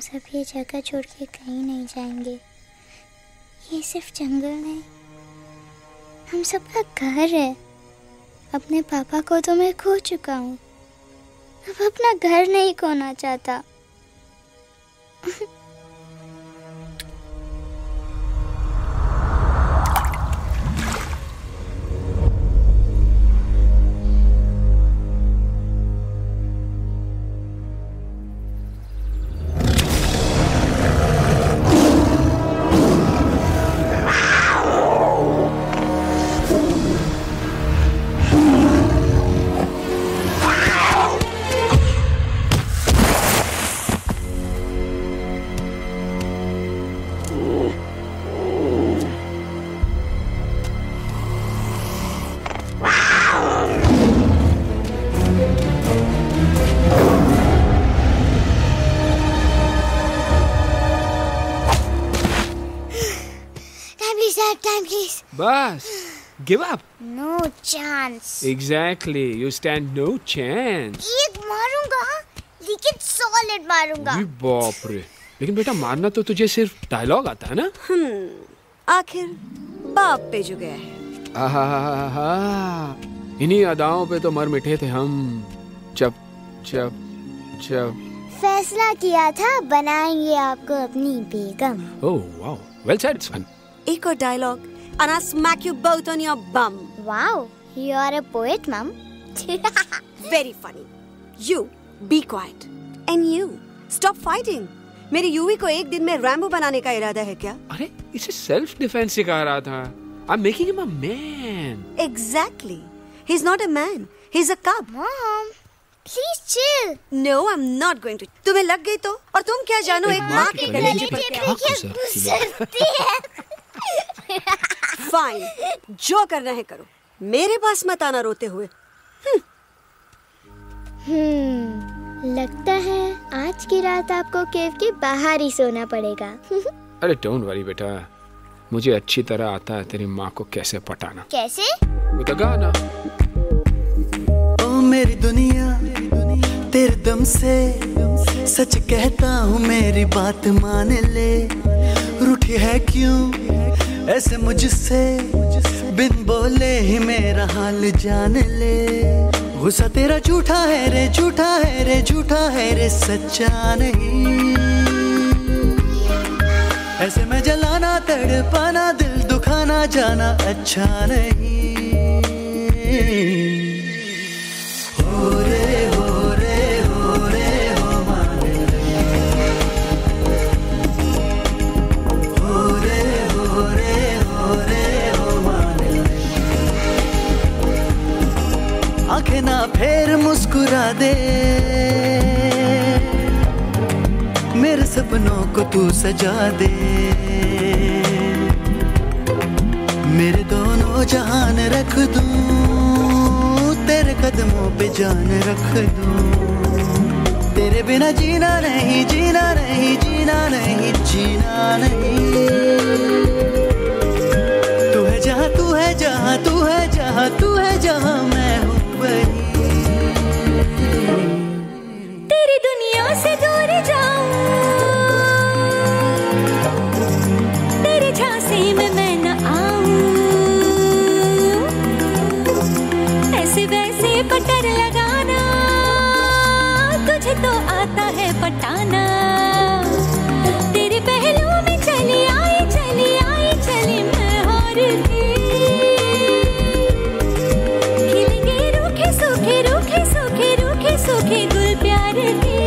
सब ये जगह छोड़ के कहीं नहीं जाएंगे। ये सिर्फ जंगल नहीं, हम सबका घर है। अपने पापा को तो मैं खो चुका हूँ, अब अपना घर नहीं खोना चाहता। बस, give up. No chance. Exactly, you stand no chance. एक मारूंगा, लेकिन solid मारूंगा। जी बाप रे, लेकिन बेटा मारना तो तुझे सिर्फ डायलॉग आता है ना? आखिर बाप पे जो गया है। आहा, इन्हीं अदाओं पे तो मर मिटे थे हम। जब फैसला किया था बनाएंगे आपको अपनी बेगम। Oh wow, well said, son. एक और dialogue and I'll smack you both on your bum. Wow, you are a poet, Mom. Very funny. You be quiet and you stop fighting. मेरी यूवी को एक दिन में रैम्बो बनाने का इरादा है क्या? अरे इसे सेल्फ डिफेंस सिखा रहा था। I'm making him a man. Exactly. He's not a man. He's a cub. Mom, please chill. No, I'm not going to. तुम्हें लग गई तो? और तुम क्या जानो एक माँ के कलेजे पर क्या? फाइन, जो करना है करो, मेरे पास मत आना रोते हुए। लगता है आज की रात आपको केव के बाहर ही सोना पड़ेगा। अरे डोंट वरी बेटा, मुझे अच्छी तरह आता है तेरी माँ को कैसे पटाना। कैसे? वो तो गाना। ओ मेरी दुनिया तेरे दम से सच कहता हूँ, मेरी बात मान ले। रूठी है क्यों ऐसे मुझसे, बिन बोले ही मेरा हाल जान ले। गुस्सा तेरा झूठा है रे, झूठा है रे, झूठा है रे, सच्चा नहीं। ऐसे में जलाना तड़पाना, दिल दुखाना जाना अच्छा नहीं। हो रे हो रे हो रे हो माने, हो रे हो रे हो रे हो माने। आंखें ना फेर मुस्कुरा दे, मेरे सपनों को तू सजा दे। मेरे दोनों जहान रख दूं, तेरे कदमों पे जान रख दूं। तेरे बिना जीना नहीं, जीना नहीं, जीना नहीं, जीना नहीं। तू है जहाँ, तू है जहाँ, तू है जहाँ, तू है जहाँ, मैं हूँ वही। तेरी दुनिया से दूर जाऊं, तेरे झांसे में मैं न आऊं। ऐसे वैसे पटर लगाना, तुझे तो आता है पटाना। तेरे पहलू में चली आई, चली आई, चली मैं हार गई। खिलेंगे रूखे सूखे, रूखे सूखे, रूखे सूखे गुल प्यार के।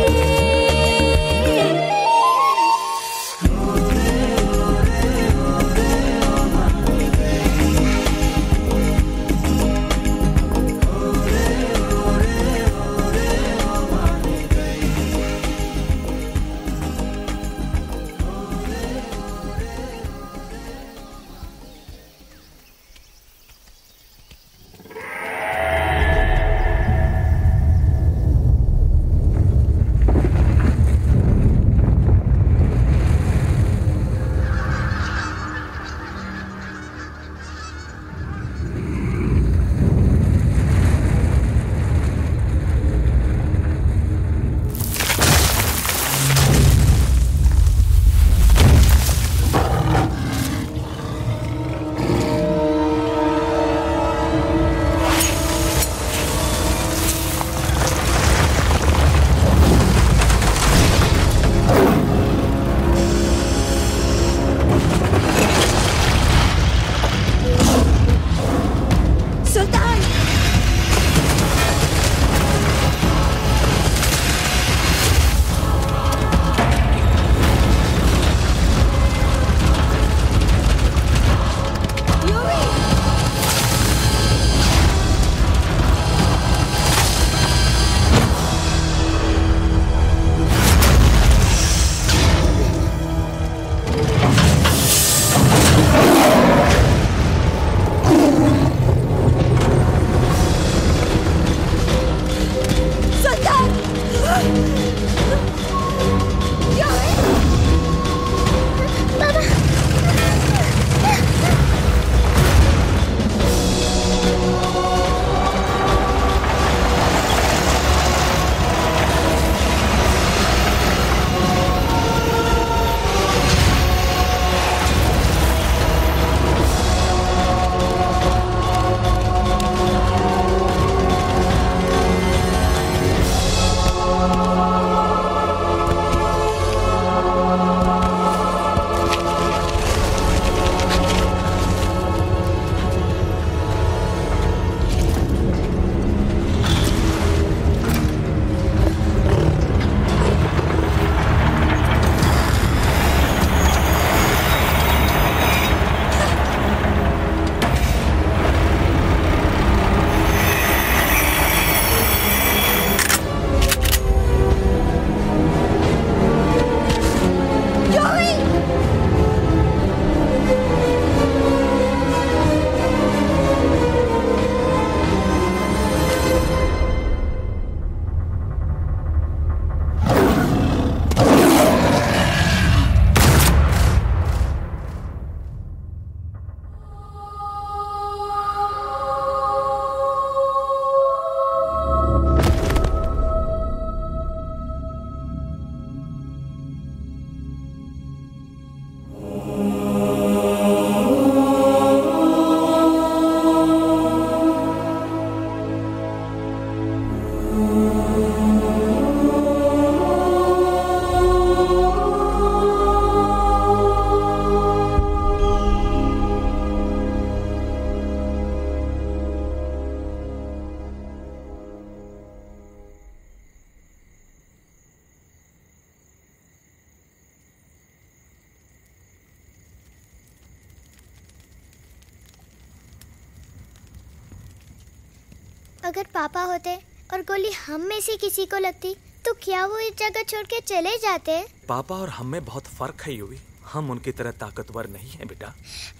अगर पापा होते और गोली हम में से किसी को लगती तो क्या वो इस जगह छोड़ के चले जाते? पापा और हम में बहुत फर्क है यूवी। हम उनकी तरह ताकतवर नहीं है बेटा।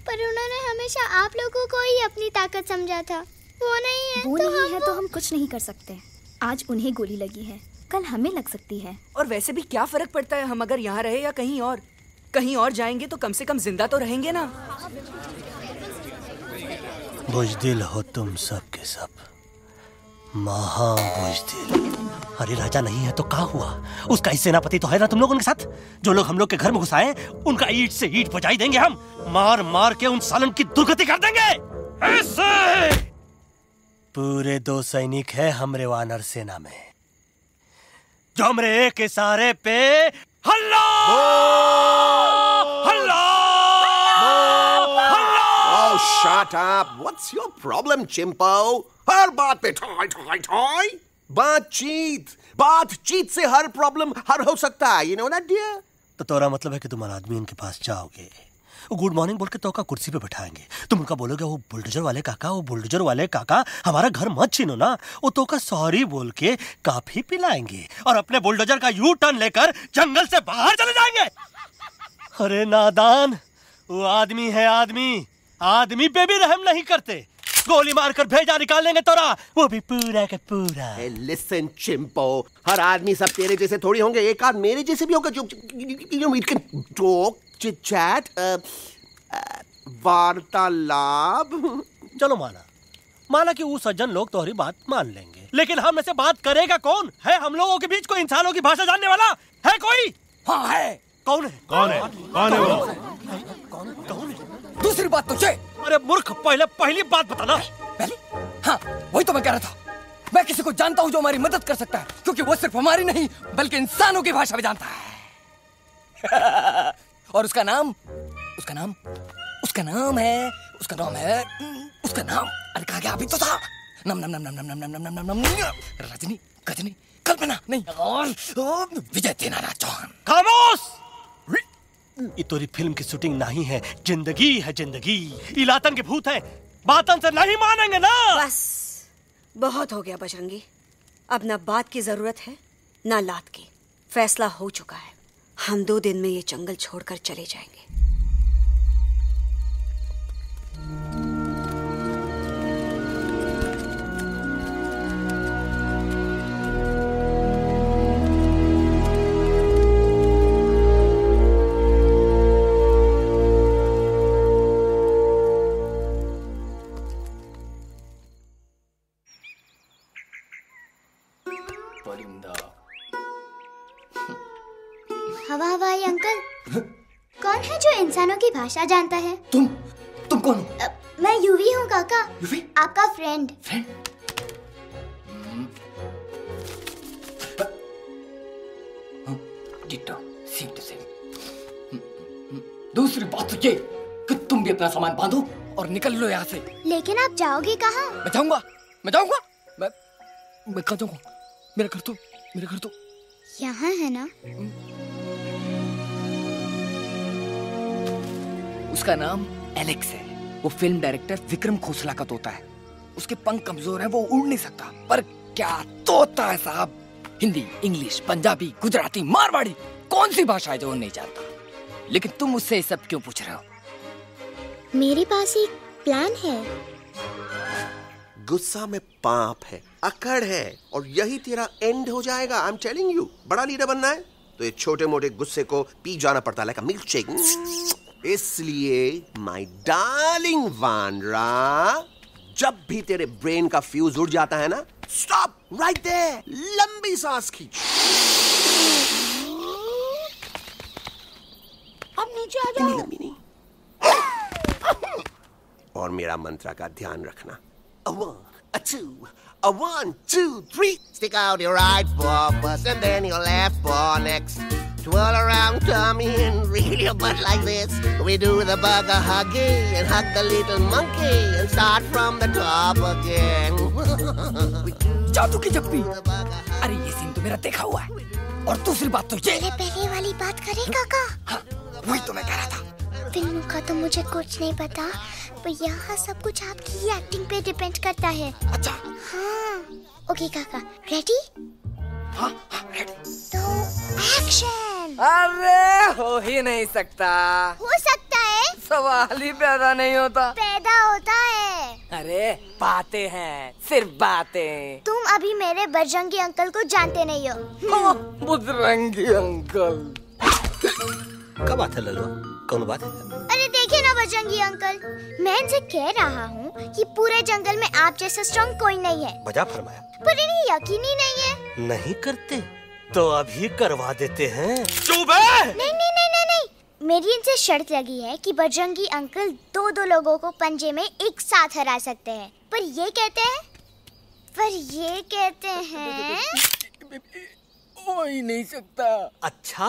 पर उन्होंने हमेशा आप लोगों को ही अपनी ताकत समझा था। वो नहीं है वो तो नहीं है हम तो हम कुछ नहीं कर सकते। आज उन्हें गोली लगी है, कल हमें लग सकती है। और वैसे भी क्या फर्क पड़ता है हम अगर यहाँ रहे या कहीं और? कहीं और जाएंगे तो कम से कम जिंदा तो रहेंगे ना। बुज़दिल हो तुम सब के सब, महा बुज़दिल। अरे राजा नहीं है तो क्या हुआ? उसका ही सेनापति तो है ना तुम लोग उनके साथ। जो लोग हम लोग के घर में घुसाए उनका ईंट से ईंट बजाई देंगे हम। मार मार के उन सालन की दुर्गति कर देंगे ऐसे। पूरे 2 सैनिक है हमरे वानर सेना में जो हमरे एक इशारे पे हल्ला हल्ला हल्ला। Oh, shut up! What's your problem, चिंपो? हर बात पे ठोय ठोय ठोय। बातचीत से हर प्रॉब्लम हल हो सकता है, you know that dear? तो तोरा मतलब है कि तुम आदमी इनके पास जाओगे, गुड मॉर्निंग बोल के तो का कुर्सी पे बैठाएंगे, तुम उनका बोलोगे वो बुलडोजर वाले काका हमारा घर मत छीनो ना, वो तो का सॉरी बोल के काफी पिलाएंगे और अपने बुलडोजर का यू टर्न लेकर जंगल से बाहर चले जाएंगे। अरे नादान, वो आदमी है आदमी पे भी रहम नहीं करते। गोली मारकर भेजा निकाल लेंगे तोरा, वो भी पूरा का पूरा। Hey, listen, चिंपो, हर आदमी सब तेरे जैसे थोड़ी होंगे, एक आध मेरे जैसे भी होगा जो we can talk, chit chat, वार्तालाप। चलो माना कि वो सज्जन लोग तुम्हारी बात मान लेंगे, लेकिन हम ऐसे बात करेगा कौन? है हम लोगों के बीच कोई इंसानों की भाषा जानने वाला है कोई? हाँ है। कौन है वो? दूसरी बात तो ये। अरे मूर्ख, पहली बात बताना। पहले? हाँ, वही तो मैं कह रहा था। मैं किसी को जानता हूँ जो हमारी मदद कर सकता है, क्योंकि वो सिर्फ हमारी नहीं बल्कि इंसानों की भाषा भी जानता है। और उसका नाम है अरे कहा गया अभी तो था। नम रजनी, गजनी, कल्पना नहीं और विजय तेनालीराम चौहान। खामोश! ये तोरी फिल्म की शूटिंग नहीं है, जिंदगी है जिंदगी। इलातन के भूत है, बातन से नहीं मानेंगे ना। बस बहुत हो गया बजरंगी, अब ना बात की जरूरत है ना लात की। फैसला हो चुका है, हम 2 दिन में ये जंगल छोड़कर चले जाएंगे। हवाई अंकल, कौन है जो इंसानों की भाषा जानता है? तुम कौन हो? मैं यूवी हूँ काका। यूवी? आपका फ्रेंड। दूसरी बात तो ये कि तुम भी अपना सामान बांधो और निकल लो यहाँ से। लेकिन आप जाओगे कहाँ? मैं जाऊंगा मैं कहाँ जाऊंगा? मेरा घर तो यहाँ है ना। उसका नाम एलेक्स है। वो फिल्म डायरेक्टर विक्रम खोसला का तोता है। उसके पंख कमजोर हैं, वो उड़ नहीं सकता, पर क्या तोता है साहब। हिंदी, इंग्लिश, पंजाबी, गुजराती, मारवाड़ी, कौन सी भाषा है जो वो नहीं जानता? लेकिन तुम उससे सब क्यों पूछ रहे हो? मेरे पास एक प्लान है। गुस्सा में पाप है, अकड़ है, और यही तेरा एंड हो जाएगा। आई एम टेलिंग यू, बड़ा लीडर बनना है तो ये छोटे मोटे गुस्से को पी जाना पड़ता है, लाइक अ मिल्क शेक। इसलिए माय डार्लिंग वानरा, जब भी तेरे ब्रेन का फ्यूज उड़ जाता है ना, स्टॉप राइट देयर, लंबी सांस खींच। अब नीचे आ जाओ। लंबी नहीं। और मेरा मंत्र का ध्यान रखना। A 1, a 2, a 1, 2, 3. Stick out your right paw first and then your left paw next. Twirl around tummy and reel your butt like this. We do the bugger huggy and hug the little monkey and start from the top again. जादू की जप्पी। अरे ये scene तो मेरा देखा हुआ है। और दूसरी बात तो ये। पहले वाली बात करें काका? हाँ, वही तो मैं कह रहा था। फिल्मों का तो मुझे कुछ नहीं पता, पर यहाँ सब कुछ आपकी एक्टिंग पे डिपेंड करता है। अच्छा। हाँ। ओके काका, रेडी? हाँ रेडी। तो एक्शन। अरे हो ही नहीं सकता। हो सकता है। सवाल ही पैदा नहीं होता। पैदा होता है। अरे बातें हैं, सिर्फ बातें। तुम अभी मेरे बजरंगी अंकल को जानते नहीं हो। बजरंगी अंकल। क्या बात है लल्लू? कौन बात है? अरे देखिए ना बजरंगी अंकल, मैं इनसे कह रहा हूँ कि पूरे जंगल में आप जैसा स्ट्रॉन्ग कोई नहीं है। बजा फरमाया। पर इन्हें यकीन ही नहीं है। नहीं करते तो अभी करवा देते हैं। चुप है। नहीं नहीं नहीं नहीं नहीं, मेरी इनसे शर्त लगी है कि बजरंगी अंकल दो लोगों को पंजे में एक साथ हरा सकते हैं। पर ये कहते हैं हो ही नहीं सकता। अच्छा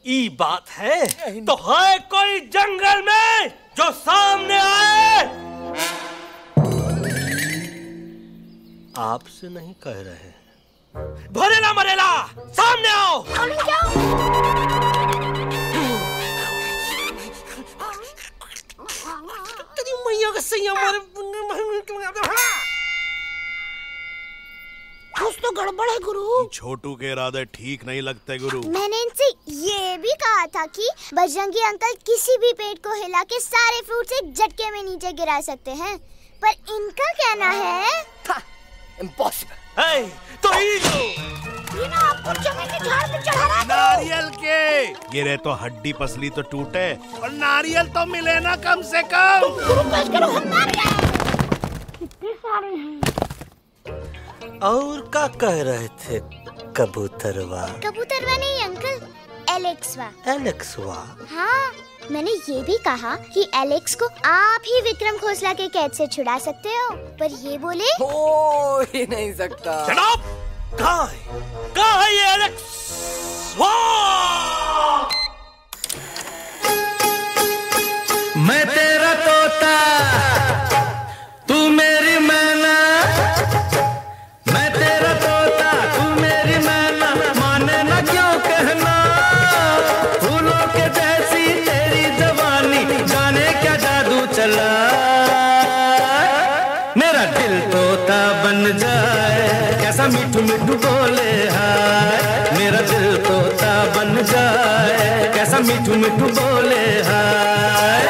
ये बात है तो है कोई जंगल में जो सामने आए? आपसे नहीं कह रहे, भरेला मरेला सामने आओ। मैया का सही हमारे कुछ तो गड़बड़ है गुरु। छोटू के इरादे ठीक नहीं लगते गुरु। मैंने इनसे ये भी कहा था कि बजरंगी अंकल किसी भी पेड़ को हिला के सारे फ्रूट्स एक झटके में नीचे गिरा सकते हैं, पर इनका कहना है इम्पॉसिबल। तो ये ना आपको जमीन के झाड़ पे चढ़ा रहा है। नारियल के गिरे तो हड्डी पसली तो टूटे और नारियल तो मिले ना कम से कम। करो हम नारियल कितने सारे हैं। और क्या कह रहे थे? कबूतरवा? कबूतरवा नहीं अंकल, एलेक्सवा। एलेक्सवा? हाँ, मैंने ये भी कहा कि एलेक्स को आप ही विक्रम खोसला के कैद से छुड़ा सकते हो, पर ये बोले हो ही नहीं सकता। जनाब कहाँ है ये एलेक्स? मैं तेरा तोता तू मेरी मैना, मैं तेरा तोता तू मेरी मैना, माने ना क्यों कहना, फूलों के जैसी तेरी जवानी, जाने क्या जादू चला, मेरा दिल तोता बन जाए, कैसा मिठू मिठू बोले हाय, मेरा दिल तोता बन जाए, कैसा मिठू मिठू बोले हाय।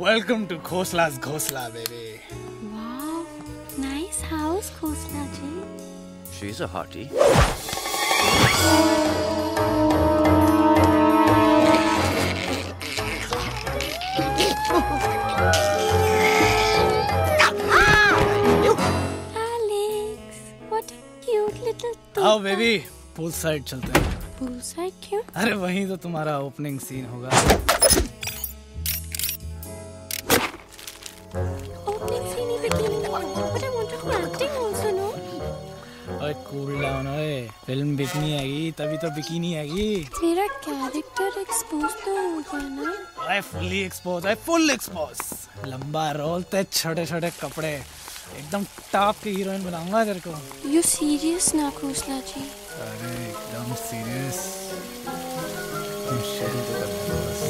Welcome to Khosla's Ghosla, baby. Wow, nice house, Khosla ji. She's a hottie. Alex, what a cute little toy. आओ बेबी, पूल साइड चलते हैं। पूल साइड क्यों? अरे वहीं तो तुम्हारा ओपनिंग सीन होगा। Opening scene ही bikini में, but I want to do acting also, no? ओए कूल डाउन ओए, फिल्म बिकनी आएगी तभी तो बिकिनी आएगी। तेरा कैरेक्टर एक्सपोज तो हो गया ना? ओए फुल्ली एक्सपोज, ओए फुल एक्सपोज। लंबा रोल ते छोटे छोटे कपड़े, एकदम टॉप की हीरोइन बनाऊंगा तेरे को। You serious ना खोसला जी? अरे एकदम सीरियस। तुम शुरू तो कर दो बस।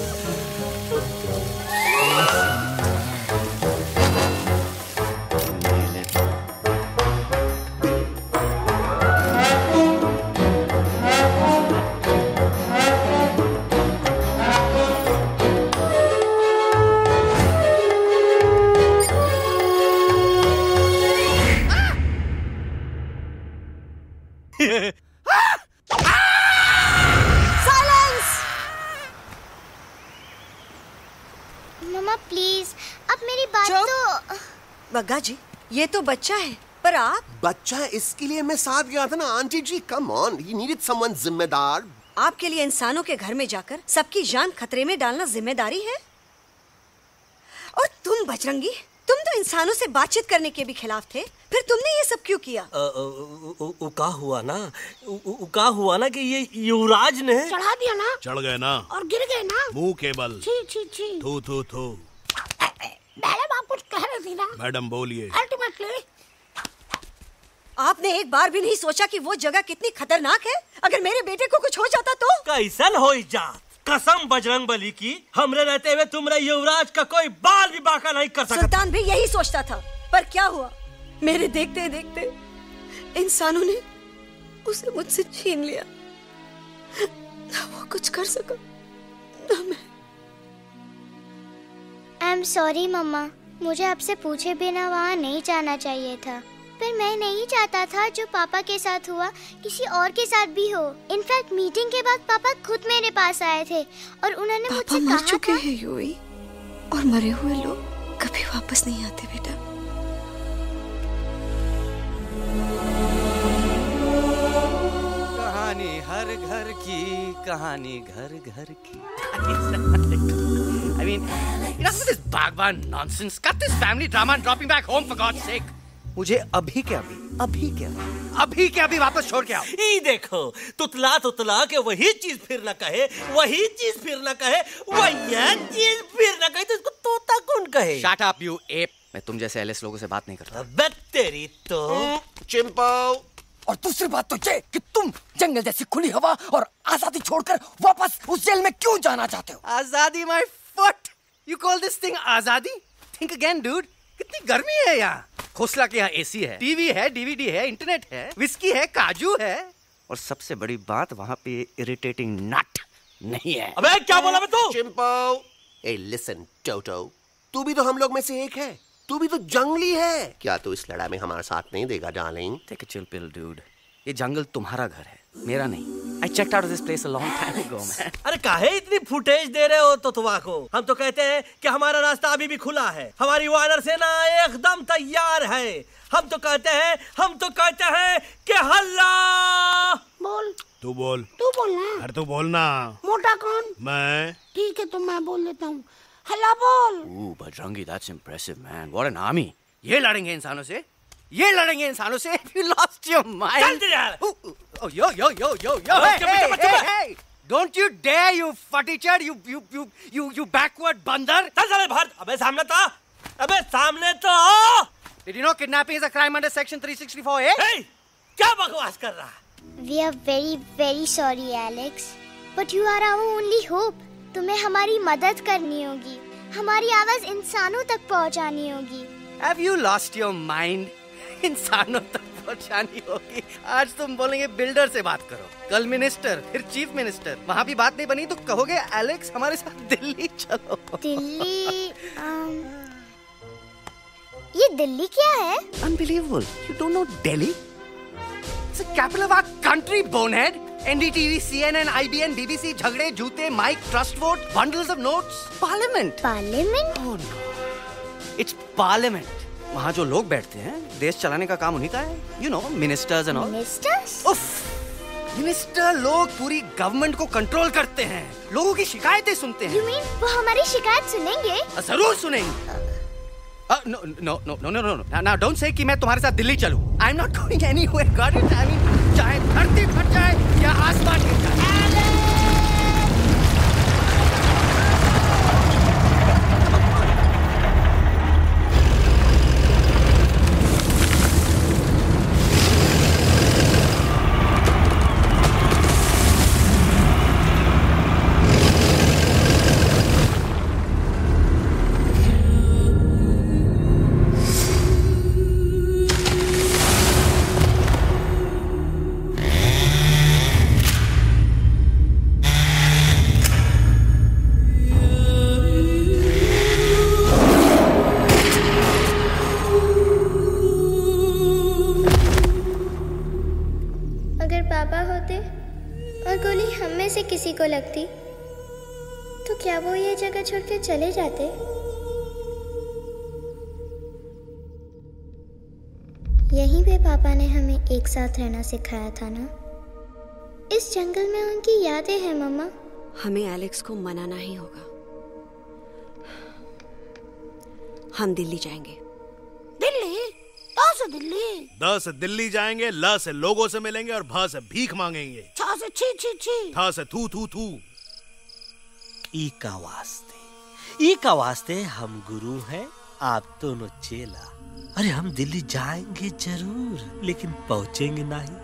तो बग्गा जी, ये तो बच्चा है, पर आप? बच्चा है इसके लिए मैं साथ गया था ना aunty ji. Come on, he needed someone जिम्मेदार। आपके लिए इंसानों के घर में जाकर सबकी जान खतरे में डालना जिम्मेदारी है? और तुम बजरंगी, तुम तो इंसानों से बातचीत करने के भी खिलाफ थे, फिर तुमने ये सब क्यों किया? का हुआ ना कि ये युवराज ने चढ़ा दिया ना, चढ़ गए ना और गिर गए ना मुंह के बल। छी छी छी। थू थू थू। मैडम आप कुछ कह रही थी ना? मैडम बोलिए। अल्टीमेटली आपने एक बार भी नहीं सोचा कि वो जगह कितनी खतरनाक है? अगर मेरे बेटे को कुछ हो जाता तो? कैसन हो जात? कसम बजरंग बली की, हमरे रहते हुए तुमरे युवराज का कोई बाल भी बाका नहीं कर सकता। सुल्तान भी यही सोचता था, पर क्या हुआ? मेरे देखते देखते इंसानों ने उसे मुझसे छीन लिया। ना वो कुछ कर सका, ना मैं। आई एम सॉरी मम्मा, मुझे आपसे पूछे बिना वहाँ नहीं जाना चाहिए था। पर मैं नहीं चाहता था जो पापा के साथ हुआ किसी और के साथ भी हो। इनफैक्ट मीटिंग के बाद पापा खुद मेरे पास आए थे और उन्होंने मुझसे कहा मर चुके हैं यूई, और मरे हुए लोग कभी वापस नहीं आते बेटा। कहानी हर घर की, कहानी घर घर की। I mean, enough with this Bhagwan nonsense. Cut this family drama and drop me back home for God's sake. मुझे अभी के अभी वापस छोड़ के आओ। ई देखो, तुतला के वही चीज फिर न कहे, वही चीज फिर न कहे, वही चीज फिर न कहे, तो इसको तोता कौन कहे? Shut up, you ape. मैं तुम जैसे एलिस लोगों से बात नहीं करता। अबे तेरी तो चिंपो। और दूसरी बात तो ये कि तुम जंगल जैसी खुली हवा और आजादी छोड़कर वापस उस जेल में क्यों जाना चाहते हो? आजादी my foot. You call this thing आजादी? Think again, dude. कितनी गर्मी है यहाँ। खोसला के यहाँ एसी है, टीवी है, डीवीडी है, इंटरनेट है, विस्की है, काजू है, और सबसे बड़ी बात वहाँ पे इरिटेटिंग नट नहीं है। अबे क्या बोला मैं तू? चिंपो। ए लिसन टोटो, तू भी तो हम लोग में से एक है। तू भी तो जंगली है। क्या तू इस लड़ाई में हमारा साथ नहीं देगा darling? Take a chill pill, dude. ये जंगल तुम्हारा घर है, मेरा नहीं। I checked out of this place a long time ago, man. अरे काहे इतनी फुटेज दे रहे हो तुतवा को? हम तो कहते हैं कि हमारा रास्ता अभी भी खुला है, हमारी वानर सेना एकदम तैयार है। हम तो कहते हैं कि हल्ला। बोल। तू बोल ना। अरे तू बोलना। मोटा कौन? मैं। ठीक है तो मैं बोल लेता हूँ। हल्ला बोल। Bajrangi, that's impressive, man. What an army. ये लड़ेंगे इंसानों से? If you lost your mind. चल यार। Oh, yo. Hey. Don't you dare, you futichard, you backward बंदर. चल चल बाहर। अबे सामने तो। Did you know kidnapping is a crime under section 364A? Hey, क्या बकवास कर रहा? We are very very sorry Alex, but you are our only hope. तुम्हें हमारी मदद करनी होगी, हमारी आवाज इंसानों तक पहुंचानी होगी। Have you lost your mind? इंसानों तक पहुंचानी होगी। आज तुम बोलेंगे बिल्डर से बात करो, कल मिनिस्टर, फिर चीफ मिनिस्टर। वहाँ भी बात नहीं बनी तो कहोगे एलेक्स हमारे साथ दिल्ली चलो। दिल्ली? ये दिल्ली क्या है? Unbelievable. You don't know Delhi? It's the capital of our country, bonehead. NDTV, CNN, IBN, BBC, झगड़े, जूते, mic, trust vote, bundles of notes, parliament. Parliament? Oh no. It's parliament. वहाँ जो लोग बैठते हैं, देश चलाने का काम उन्हीं का है। You know, ministers and all. Ministers? उफ, मिनिस्टर लोग पूरी गवर्नमेंट को कंट्रोल करते हैं, लोगों की शिकायतें सुनते हैं। You mean वो हमारी शिकायत सुनेंगे? जरूर सुनेंगे। No. Now don't say कि मैं तुम्हारे साथ दिल्ली चलूं. I'm not going anywhere. Got it? I mean, चाहे धरती फट जाए या आसमान गिर जाए। किसी को लगती तो क्या वो ये जगह छोड़कर चले जाते? यहीं पे पापा ने हमें एक साथ रहना सिखाया था ना। इस जंगल में उनकी यादें हैं मम्मा। हमें एलेक्स को मनाना ही होगा। हम दिल्ली जाएंगे। दिल्ली? तो से दिल्ली? द से दिल्ली जाएंगे, ल से लोगों से मिलेंगे और भ से भीख मांगेंगे, छ से छी छी छी, थ से थू थू थू। ई का वास्ते हम गुरु हैं, आप दोनों चेला। अरे हम दिल्ली जाएंगे जरूर, लेकिन पहुंचेंगे नहीं।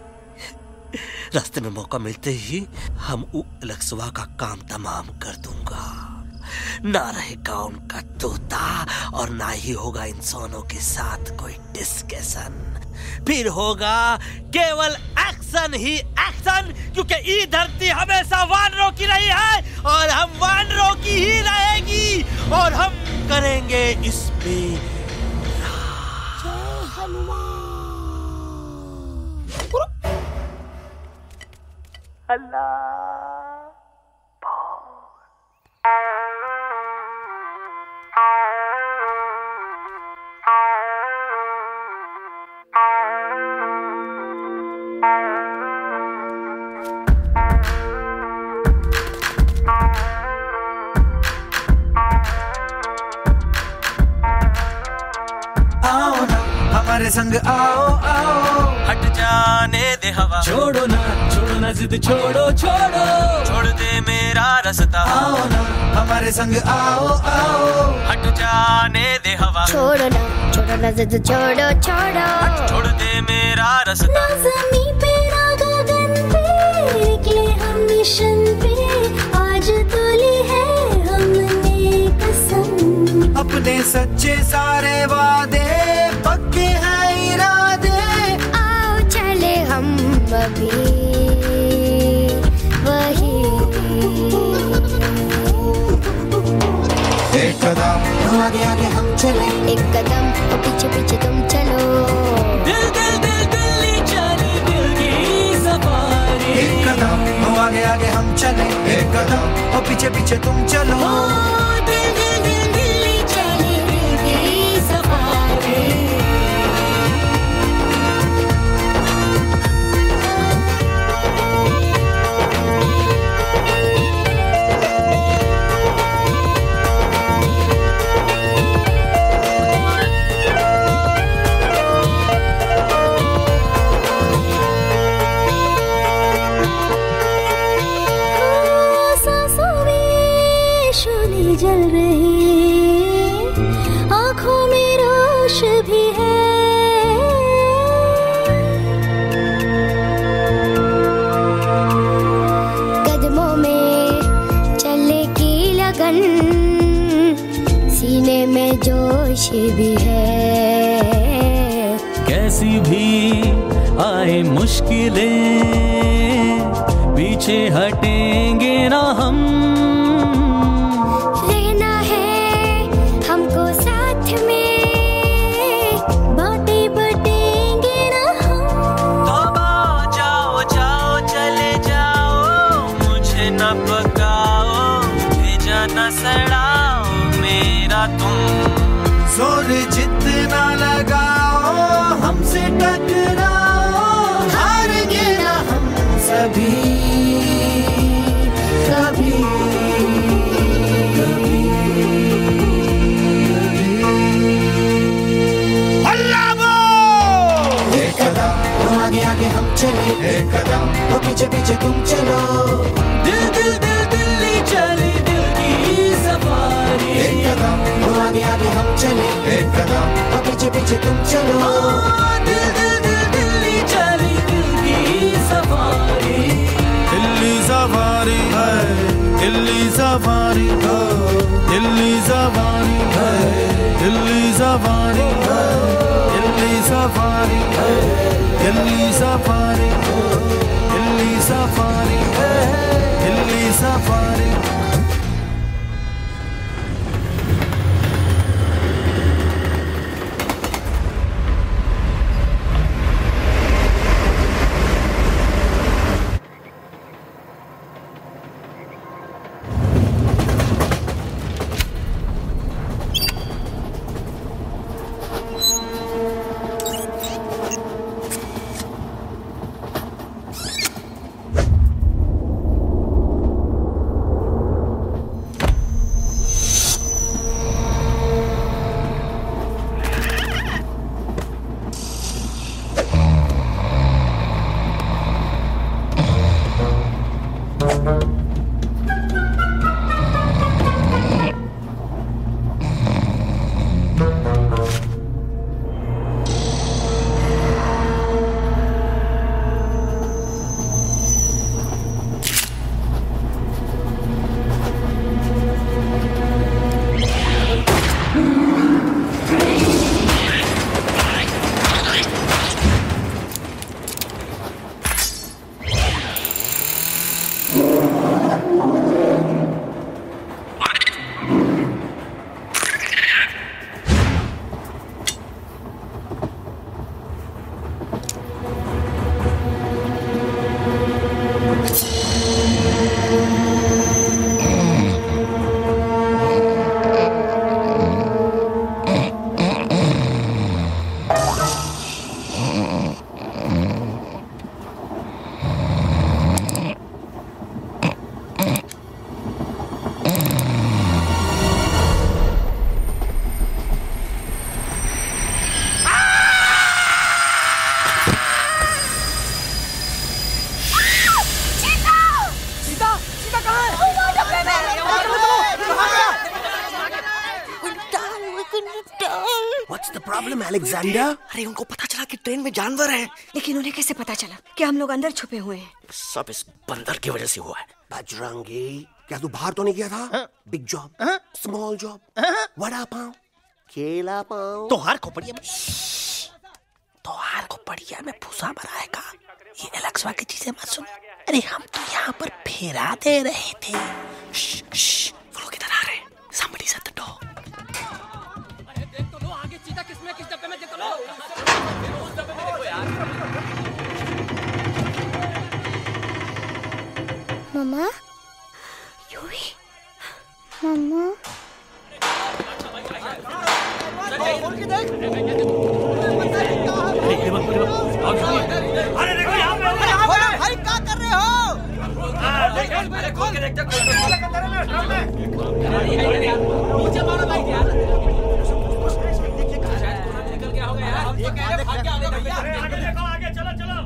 रास्ते में मौका मिलते ही हम एलेक्सवा का काम तमाम कर दूंगा। ना रहेगा उनका तोता और ना ही होगा इंसानों के साथ कोई डिस्कशन। फिर होगा केवल एक्शन ही एक्शन, क्योंकि ये धरती हमेशा वानरों की रही है और हम वानरों की ही रहेगी, और हम करेंगे इस पे हमारे संग आओ आओ, हट जाने दे हवा, छोड़ो ना जिद छोड़ो छोड़ो, छोड़ दे मेरा रास्ता। आओ ना हमारे संग आओ आओ, हट जाने दे हवा, छोड़ो ना जिद छोड़ो छोड़ो, छोड़ दे मेरा रास्ता। ना ज़मीं पे ना गगन पे, निकले हम मिशन पे, आज तो ली है हमने कसम। अपने सच्चे सारे वादे पक्के हैं इरादे, आओ चले हम अभी वही। एक कदम आगे आगे हम चले, एक कदम और पीछे पीछे तुम चलो। दिल दिल दिल दिल्ली चले, दिल की सफारी। एक कदम आगे आगे हम चले, एक कदम और पीछे पीछे तुम चलो। दिल दिल दिल दिल्ली चले, दिल की सफारी। जल रही आँखों में रोश भी है, कदमों में चले की लगन, सीने में जोश भी है। कैसी भी आए मुश्किलें, पीछे हटेंगे ना हम, जोर जितना लगाओ हमसे टकराओ, हारेंगे ना हम सभी कभी कभी। अल्लाह वो एक कदम आगे आगे हम चले, एक कदम तो पीछे पीछे तुम चलो। दिल दिल दिल दिल्ली चले, दिल की सफारी। एक कदम आगे आगे हम चले, एक कदम और पीछे पीछे तुम चलो। दिल दिल दिल दिल्ली चली, दिल की सफारी। दिल्ली सफारी है, दिल्ली सफारी है, दिल्ली सफारी है, दिल्ली सफारी है, दिल्ली सफारी है, दिल्ली सफारी है, दिल्ली सफारी है, दिल्ली सफारी। रास्ता कहाँ है? What's the problem, Alexander? अरे उनको पता चला कि ट्रेन में जानवर है। लेकिन उन्हें कैसे पता चला कि हम लोग अंदर छुपे हुए हैं? सब इस बंदर की वजह से हुआ है। बजरंगी, क्या तू बाहर तो नहीं गया था? Big job, small job, vada pav, केला पाव। तोहार खोपड़िया में फूसा भराएगा। ये एलेक्सा की चीजें मत सुन। अरे हम तो यहाँ पर फेरा दे रहे थे। वो लोग इधर आ रहे हैं। Somebody shut the door. अरे देख तो लो आगे चीता किसमें किस डब्बे में देख तो लो। उस डब्बे में देखो यार। मम्मा, यूवी, मम्मा। अरे देखो यहाँ पे भाई क्या कर रहे हो? अरे खोल के देखते नीचे मारो भाई यार। निकल गया होगा यार। ये कह रहे भाग गया होगा भैया। आगे चलो चलो।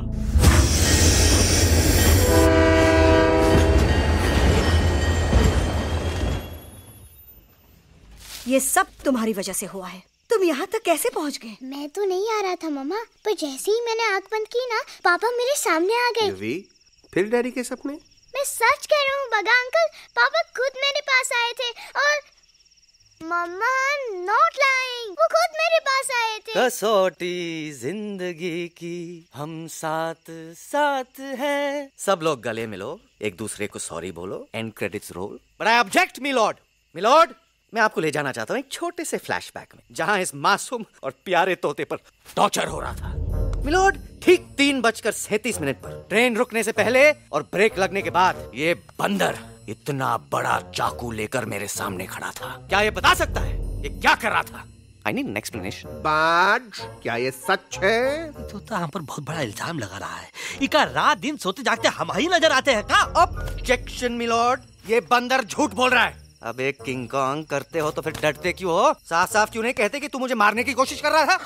ये सब तुम्हारी वजह से हुआ है। तुम यहाँ तक कैसे पहुँच गए? मैं तो नहीं आ रहा था मम्मा, पर जैसे ही मैंने आँख बंद की ना, पापा मेरे सामने आ गए। यूवी, फिर डैडी के सपने? मैं सच कह रहा हूँ बगा अंकल, पापा खुद मेरे पास आए थे और मम्मा नॉट लाइंग, वो खुद मेरे पास आए थे। कसौटी जिंदगी की हम साथ साथ हैं। सब लोग गले मिलो, एक दूसरे को सॉरी बोलो, and credits roll. But I object milord. Milord, मैं आपको ले जाना चाहता हूँ एक छोटे से फ्लैशबैक में, जहाँ इस मासूम और प्यारे तोते पर टॉर्चर हो रहा था। मिलॉर्ड, ठीक 3:37 पर ट्रेन रुकने से पहले और ब्रेक लगने के बाद ये बंदर इतना बड़ा चाकू लेकर मेरे सामने खड़ा था। क्या ये बता सकता है ये क्या कर रहा था? I need an explanation. बाज, क्या ये सच है? तो हम पर बहुत बड़ा इल्जाम लगा रहा है। इका रात दिन सोते जागते हम ही नजर आते हैं का? ऑब्जेक्शन मिलॉर्ड, ये बंदर झूठ बोल रहा है। अब एक किंग कॉन्ग करते हो तो फिर डरते क्यों हो? साफ साफ क्यों नहीं कहते कि तू मुझे मारने की कोशिश कर रहा था?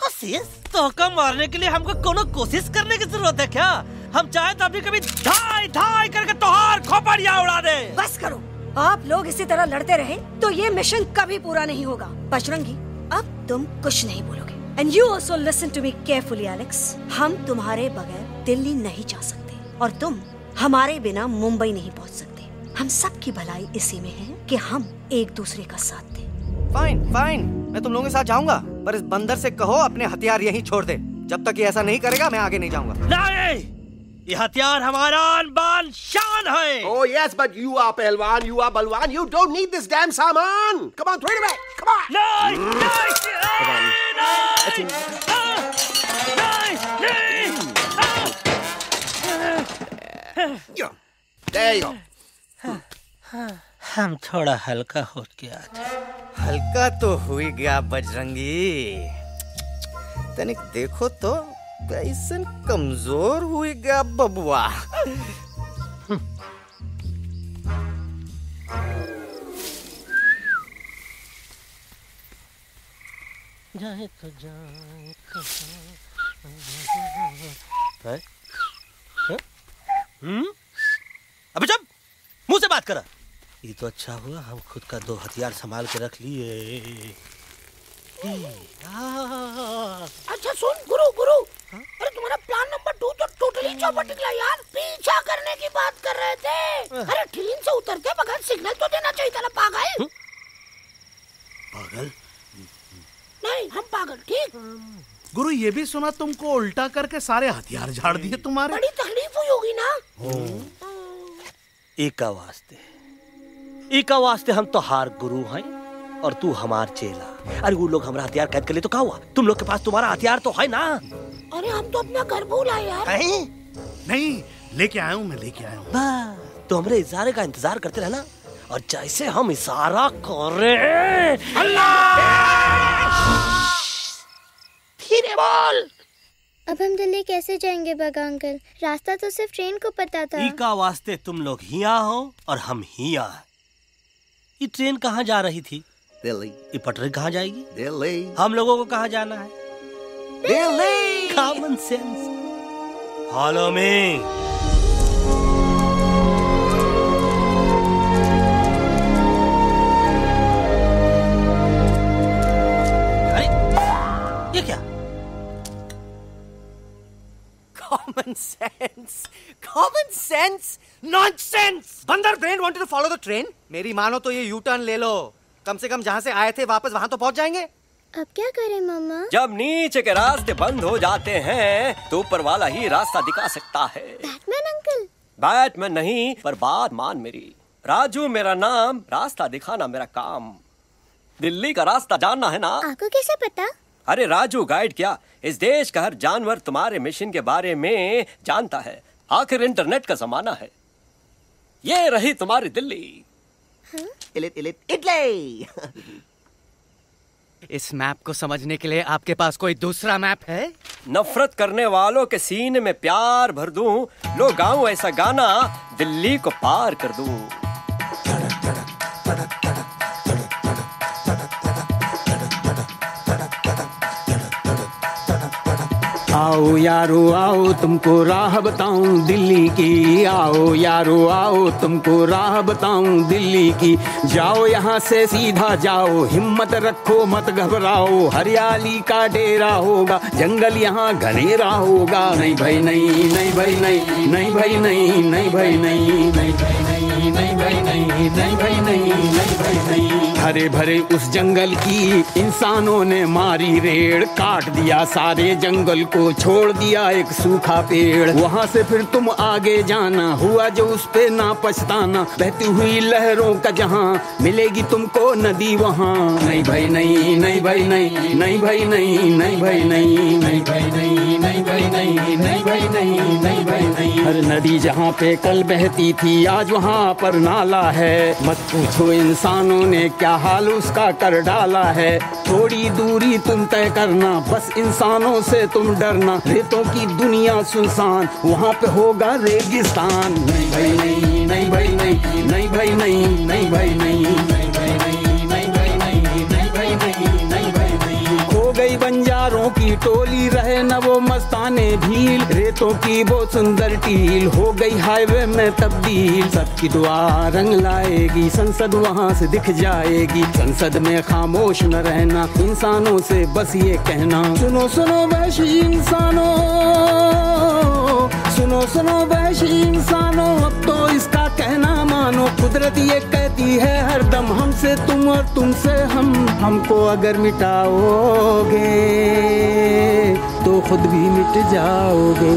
तो कम मारने के लिए हमको कोनो कोशिश करने की जरूरत है क्या? हम चाहे तो अभी कभी धाई धाई करके तोहार खोपड़िया उड़ा दे। बस करो, आप लोग इसी तरह लड़ते रहे तो ये मिशन कभी पूरा नहीं होगा। बजरंगी, अब तुम कुछ नहीं बोलोगे। And you also listen to me carefully, Alex. हम तुम्हारे बगैर दिल्ली नहीं जा सकते और तुम हमारे बिना मुंबई नहीं पहुंच सकते। हम सब की भलाई इसी में है कि हम एक दूसरे का साथ दें। फाइन फाइन, मैं तुम लोगों के साथ जाऊंगा, पर इस बंदर से कहो अपने हथियार यहीं छोड़ दे। जब तक ये ऐसा नहीं करेगा मैं आगे नहीं जाऊंगा। नहीं, ये हथियार हमारा आन-बान शान है। Oh yes, but you are पहलवान, you are बलवान, you don't need this damn सामान. Come on, throw it away. Come on. There you go. हम थोड़ा हल्का हो गया था। हल्का तो हुई गया बजरंगी, तनिक देखो तो कैसन कमजोर हुई गया बबुआ। जाए तो जाए अबे चुप, मुंह से बात करा। ये तो अच्छा हुआ हम खुद का 2 हथियार संभाल के रख लिए। अच्छा सुन गुरु गुरु, अरे तुम्हारा प्लान नंबर 2 तो टोटली चौपट निकला यार। पीछा करने की बात कर रहे थे। अरे ट्रेन से उतरते बगैर सिग्नल तो देना चाहिए था ना पागल। पागल? नहीं हम पागल, ठीक। गुरु ये भी सुना तुमको उल्टा करके सारे हथियार झाड़ दिए तुम्हारे। बड़ी तकलीफ हुई होगी ना। एका वास्ते हम तो हार गुरु हैं और तू हमार चेला। अरे वो लोग हमारा हथियार कैद कर ले तो क्या हुआ? तुम लोग के पास तुम्हारा हथियार तो है ना। अरे हम तो अपना घर भूल आए यार। नहीं, लेके आया हूँ, मैं लेके आया हूँ। तो हमारे इशारे का इंतजार करते रहना और जैसे हम इशारा कर रहे धीरे बोल। अब हम दिल्ली कैसे जाएंगे बगा अंकल? रास्ता तो सिर्फ ट्रेन को पता था। का वास्ते तुम लोग हिया हो और हम हिया। ये ट्रेन कहाँ जा रही थी? दिल्ली। ये पटरी कहाँ जाएगी? दिल्ली। हम लोगों को कहाँ जाना है? Delhi. Common sense. Follow me. बंदर brain wanted to follow the train. मेरी मानो तो ये यू टर्न ले लो, कम से कम जहाँ से आए थे वापस वहाँ तो पहुँच जाएंगे। अब क्या करें मामा? जब नीचे के रास्ते बंद हो जाते हैं तो ऊपर वाला ही रास्ता दिखा सकता है। Batman uncle? बैटमैन नहीं, पर बात मान मेरी। राजू मेरा नाम, रास्ता दिखाना मेरा काम। दिल्ली का रास्ता जानना है ना? आपको कैसे पता? अरे राजू गाइड क्या, इस देश का हर जानवर तुम्हारे मिशन के बारे में जानता है। आखिर इंटरनेट का जमाना है। ये रही तुम्हारी दिल्ली। इटली। इस मैप को समझने के लिए आपके पास कोई दूसरा मैप है? नफरत करने वालों के सीने में प्यार भर दूं, लो गाऊं ऐसा गाना, दिल्ली को पार कर दूं। आओ यारो आओ तुमको राह बताऊं दिल्ली की, आओ यारो आओ तुमको राह बताऊं दिल्ली की। जाओ यहाँ से सीधा जाओ, हिम्मत रखो मत घबराओ, हरियाली का डेरा होगा, जंगल यहाँ घनेरा होगा। नहीं भाई नहीं, नहीं भाई नहीं, नहीं भाई नहीं, नहीं भाई नहीं, नहीं भाई नहीं, नहीं भाई नहीं, नहीं भाई नहीं, नहीं भाई नहीं। हरे भरे उस जंगल की इंसानों ने मारी रेड़, काट दिया सारे जंगल को, छोड़ दिया एक सूखा पेड़। वहाँ से फिर तुम आगे जाना, हुआ जो उस पे ना पछताना, बहती हुई लहरों का जहाँ, मिलेगी तुमको नदी वहाँ। नहीं भाई नहीं, नहीं भाई नहीं, नहीं भाई नहीं, नहीं भाई नहीं, नहीं भाई नहीं, नहीं भाई नहीं, नहीं भाई नहीं, नहीं भाई नहीं। हर नदी जहाँ पे कल बहती थी आज वहाँ पर नाला है, मत पूछो इंसानों ने क्या हाल उसका कर डाला है। थोड़ी दूरी तुम तय करना, बस इंसानों से तुम डरना, रेतों की दुनिया सुनसान, वहाँ पे होगा रेगिस्तान। नहीं भाई नहीं, नहीं भाई नहीं, नहीं भाई नहीं, नहीं भाई नहीं, नहीं भाई नहीं, नहीं भाई नहीं, नहीं भाई नहीं, नहीं भाई नहीं। खो गई बंजारों की टोली, रहे न वो मस्ताने भील, रेतों की वो सुंदर टील, हो गई हाईवे में तब्दील। सबकी दुआ रंग लाएगी, संसद वहाँ से दिख जाएगी, संसद में खामोश न रहना, इंसानों से बस ये कहना, सुनो सुनो वैशी इंसानों, सुनो सुनो वैशी इंसानों, अब तो इसका कहना मानो। कुदरत ये कहती है हरदम, हमसे तुम और तुमसे हम, हमको अगर मिटाओगे तो खुद भी मिट जाओगे।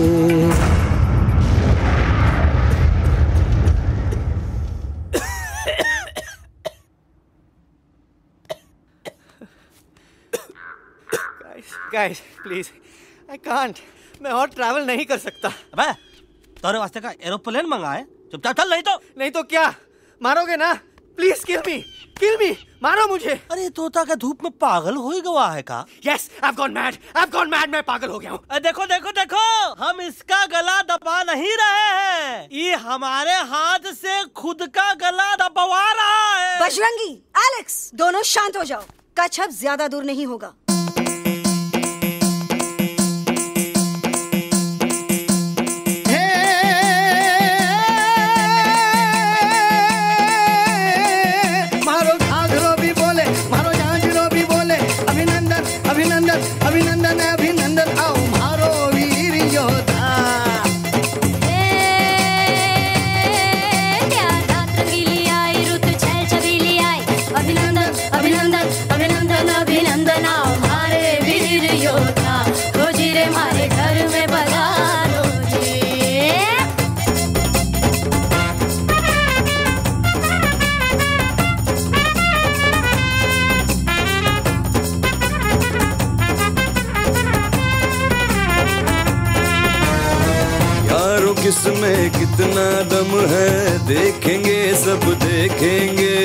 Guys, please, I can't. मैं और ट्रैवल नहीं कर सकता। अबे, तोरे वास्ते का एरोप्लेन मंगाए, चुपचाप चल, नहीं तो क्या मारोगे ना? प्लीज किल मी, मारो मुझे। अरे तोता के धूप में पागल हो ही गवा है का? Yes, I've gone mad, मैं पागल हो गया हूँ। देखो देखो देखो, हम इसका गला दबा नहीं रहे हैं, ये हमारे हाथ से खुद का गला दबवा रहा है। बजरंगी, एलेक्स, दोनों शांत हो जाओ, कच्छ अब ज्यादा दूर नहीं होगा। अभिनंदन अभिनंदन, आओ मारो वीर योद्धा। रात रंगीली आई, रुत छल छबीली आई, अभिनंदन अभिनंदन अभिनंदन अभिनंदन, आओ मारे वीर योद्धा, रोजी रे मारे घर में पधारो जी। किसमें कितना दम है, देखेंगे सब देखेंगे,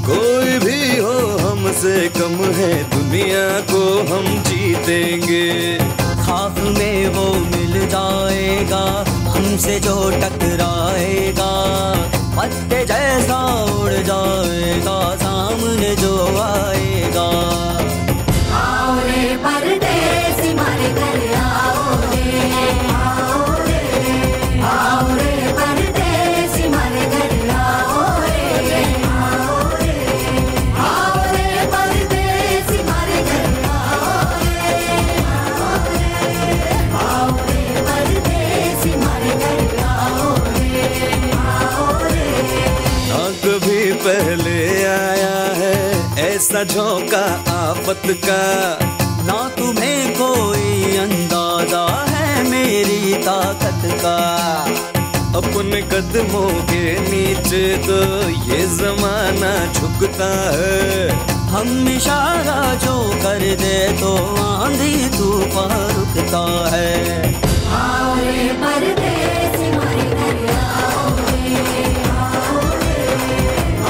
कोई भी हो हमसे कम है, दुनिया को हम जीतेंगे। खाक में वो मिल जाएगा, हमसे जो टकराएगा, पत्ते जैसा उड़ जाएगा, सामने जो आएगा। आओ रे परदेसी मारे घर आओ रे, आओ रे परदेसी मारे घर आओ रे, आओ रे परदेसी मारे घर आओ रे, आओ रे परदेसी मारे घर आओ रे, आओ रे। पहले आया है ऐसा झोंका आफत का। ना तुम्हें कोई अंदाजा है मेरी ताकत का। अपने कदमों के नीचे तो ये जमाना झुकता है। हम इशारा जो कर दे तो आंधी तूफान रुकता है। आओ रे परदेसी हमारे घर आओ रे, आओ रे,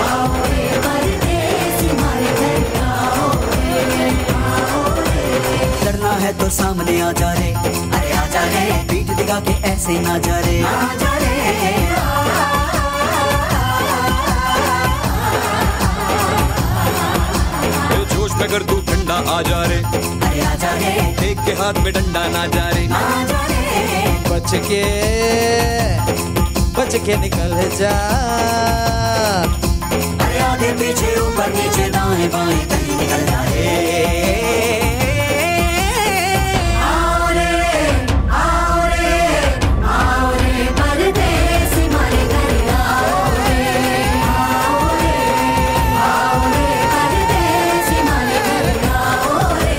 आओ रे परदेसी हमारे घर आओ रे, आओ रे। डरना है तो सामने आ जा रे, अरे आ जा रे, पीठ दिखा के ऐसे ना जा रे, आ जा रे। जोश में कर तू ठंडा आ जा रे, अरे आ जा रे, एक के हाथ में डंडा ना जा रे, आ जा रे। बच के निकल जा। अरे आगे पीछे ऊपर नीचे दाएं बाएं कहीं निकल जा रे। आओ रे, आओ रे, आओ रे परदेसी हमारे घर आओ रे, आओ रे, आओ रे परदेसी हमारे घर आओ रे,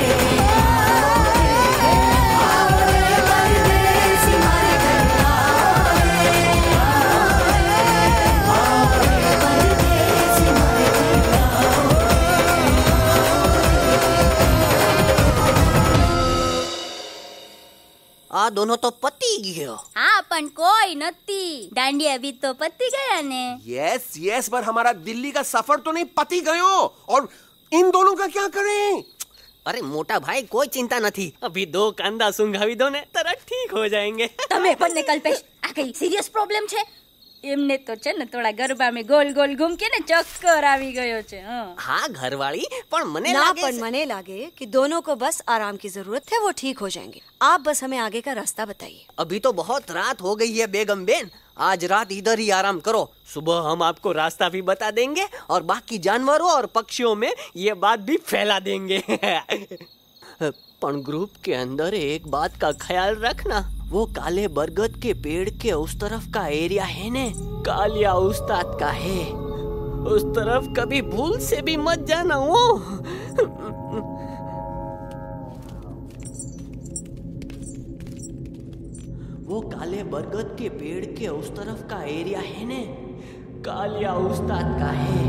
आओ रे परदेसी हमारे घर आओ रे, आओ रे परदेसी हमारे घर आओ। आ दोनों तो पति गयो। हाँ पण कोई नती, दांडिया भी तो पति गया ने। यस यस, पर हमारा दिल्ली का सफर तो नहीं पति गयो। और इन दोनों का क्या करें? अरे मोटा भाई कोई चिंता नहीं, अभी 2 कांदा सुंघावी दो ने तरह ठीक हो जाएंगे। તમે પણ ને કલ્પેશ આ કઈ સિરિયસ પ્રોબ્લેમ છે? એમને તો છે ને થોડા ગરબામાં ગોલ ગોલ ઘૂમકે ને ચક્કર આવી ગયો છે। हाँ घरवाली, पर मने ना लागे पर मने लागे कि दोनों को बस आराम की जरूरत है, वो ठीक हो जाएंगे। आप बस हमें आगे का रास्ता बताइए। अभी तो बहुत रात हो गई है बेगम बेन, आज रात इधर ही आराम करो, सुबह हम आपको रास्ता भी बता देंगे और बाकी जानवरों और पक्षियों में ये बात भी फैला देंगे। पर ग्रुप के अंदर एक बात का ख्याल रखना, वो काले बरगद के पेड़ के उस तरफ का एरिया है ने, कालिया उस्ताद का है, उस तरफ कभी भूल से भी मत जाना। वो काले बरगद के पेड़ के उस तरफ का एरिया है ने, कालिया उस्ताद का है।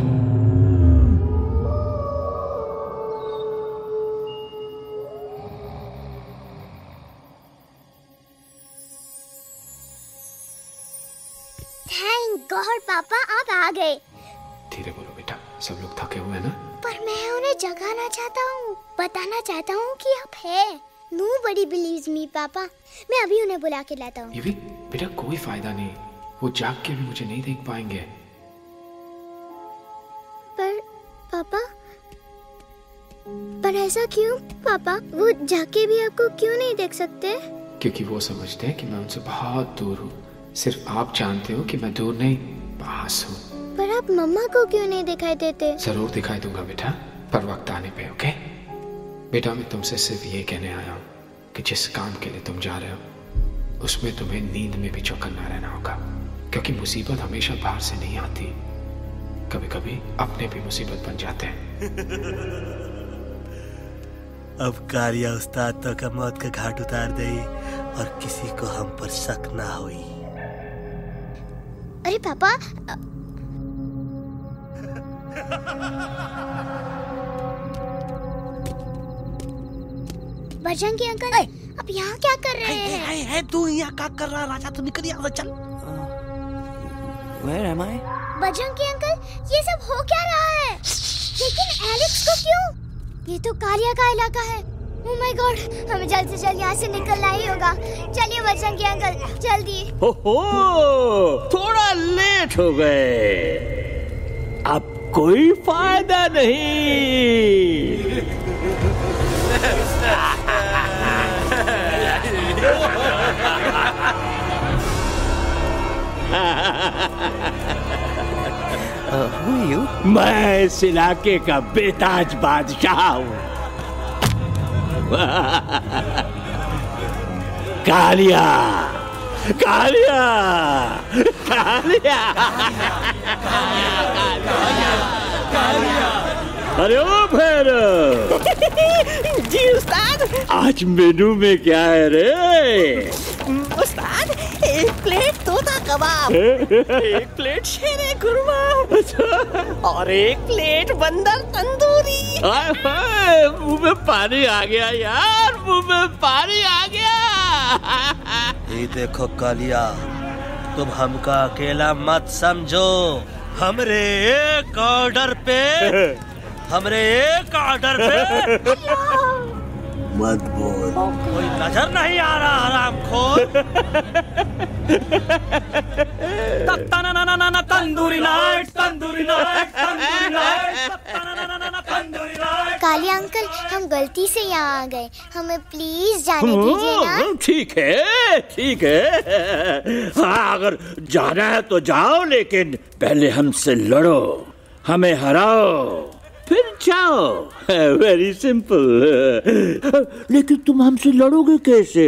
थैंक गॉड पापा आप आ गए। धीरे बोलो बेटा, सब लोग थके हुए हैं ना। पर मैं उन्हें जगाना चाहता हूँ, बताना चाहता हूँ कि आप है। Nobody believes me पापा, मैं अभी उन्हें बुला के लाता हूँ। ये भी बेटा कोई फायदा नहीं, वो जाग के भी मुझे नहीं देख पाएंगे। पर पापा, पर ऐसा क्यों पापा? वो जाके भी आपको क्यों नहीं देख सकते? क्योंकि वो समझते हैं कि मैं उनसे बहुत दूर हूँ। सिर्फ आप जानते हो कि मैं दूर नहीं, पास हूँ। पर आप मम्मा को क्यों नहीं दिखाई देते? जरूर दिखाई दूंगा बेटा, पर वक्त आने पे। ओके बेटा, मैं तुमसे सिर्फ ये कहने आया हूँ कि जिस काम के लिए तुम जा रहे हो उसमें तुम्हें नींद में भी चौकन्ना रहना होगा, क्योंकि मुसीबत हमेशा बाहर से नहीं आती, कभी कभी अपने भी मुसीबत बन जाते हैं। अब कालिया उस्ताद तो का मौत का घाट उतार दे और किसी को हम पर शक ना हुई। अरे पापा, बजरंगी अंकल, अब यहाँ क्या कर रहे हैं? है तू यहाँ क्या कर रहा? राजा तू निकल यहाँ से, चल। Where am I? Bajrangi uncle, ये सब हो क्या रहा है? लेकिन एलेक्स को क्यों? ये तो कालिया का इलाका है। Oh my God, हमें जल्द से जल्द यहाँ से निकलना ही होगा। चलिए बजरंगी अंकल, जल्दी। हो, थोड़ा लेट हो गए, अब कोई फायदा नहीं। Who are you? मैं इस इलाके का बेताज बादशाह हूँ। कालिया, कालिया, कालिया, कालिया, कालिया। अरे ओ फिर जी उस्ताद। आज मेनू में क्या है रे? उस्ताद, 1 प्लेट तोता कबाब, 1 प्लेट शेरे खुरमा और 1 प्लेट बंदर तंदूरी। मुंह में पानी आ गया यार, मुंह में पानी आ गया। ये देखो कालिया, तुम हमका अकेला मत समझो। हमरे एक ऑर्डर पे मत बोल। कोई नजर नहीं आ रहा हरामखोर। Tandoori night, tandoori night, tandoori night, tandoori night. Kali uncle, हम गलती से यहाँ आ गए, हमें प्लीज जाने दीजिए ना। ठीक है, ठीक है। हाँ, अगर जाना है तो जाओ, लेकिन पहले हमसे लड़ो, हमें हराओ, फिर जाओ। Very simple. लेकिन तुम हमसे लड़ोगे कैसे?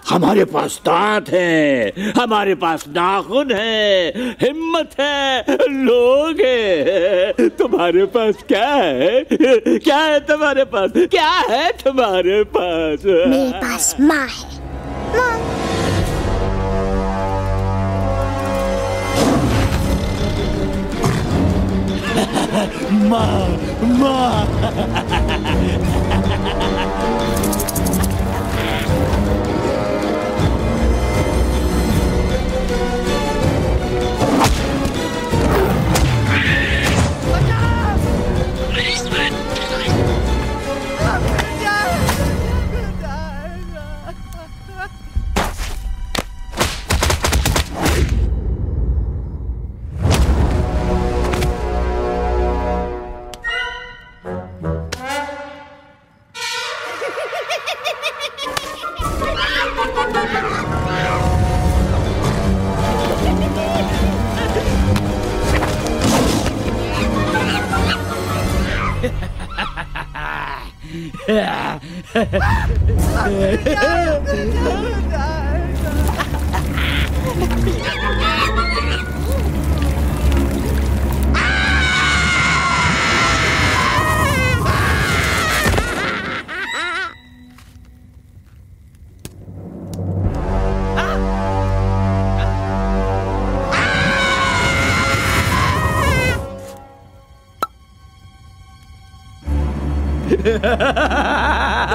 हमारे पास दांत है, हमारे पास नाखून है, हिम्मत है, लोग है। तुम्हारे पास क्या है? क्या है तुम्हारे पास? क्या है तुम्हारे पास? मेरे पास माँ है। माँ, माँ।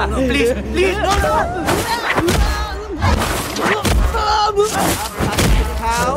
No, please, please, no. How?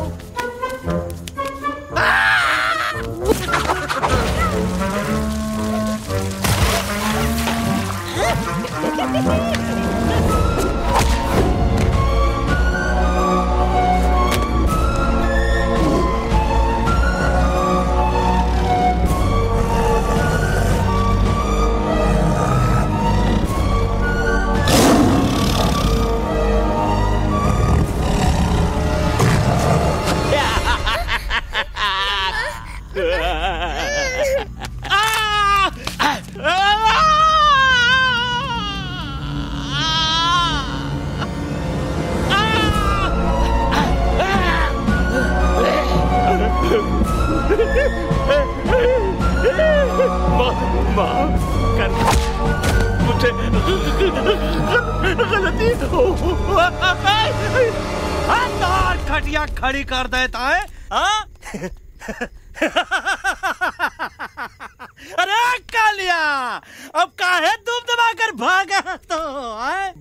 खटिया खड़ी कर देता है। अरे कालिया, अब काहे तुम दबाकर भागा तो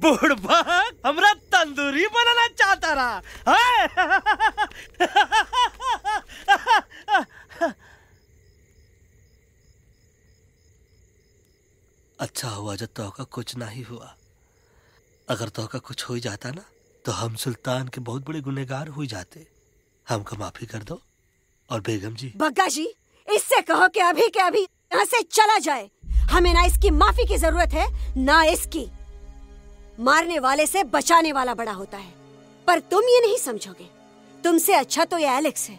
बुढ़बा हमरा तंदूरी बनाना चाहता रहा। अच्छा हुआ जब तोका कुछ नहीं हुआ। अगर तोका कुछ हो जाता ना तो हम सुल्तान के बहुत बड़े गुनहगार हो जाते। हमको माफी कर दो। और बेगम जी, बग्गा जी, इससे कहो कि अभी के अभी यहाँ से चला जाए। हमें ना इसकी माफी की जरूरत है ना इसकी। मारने वाले से बचाने वाला बड़ा होता है, पर तुम ये नहीं समझोगे। तुमसे अच्छा तो ये एलेक्स है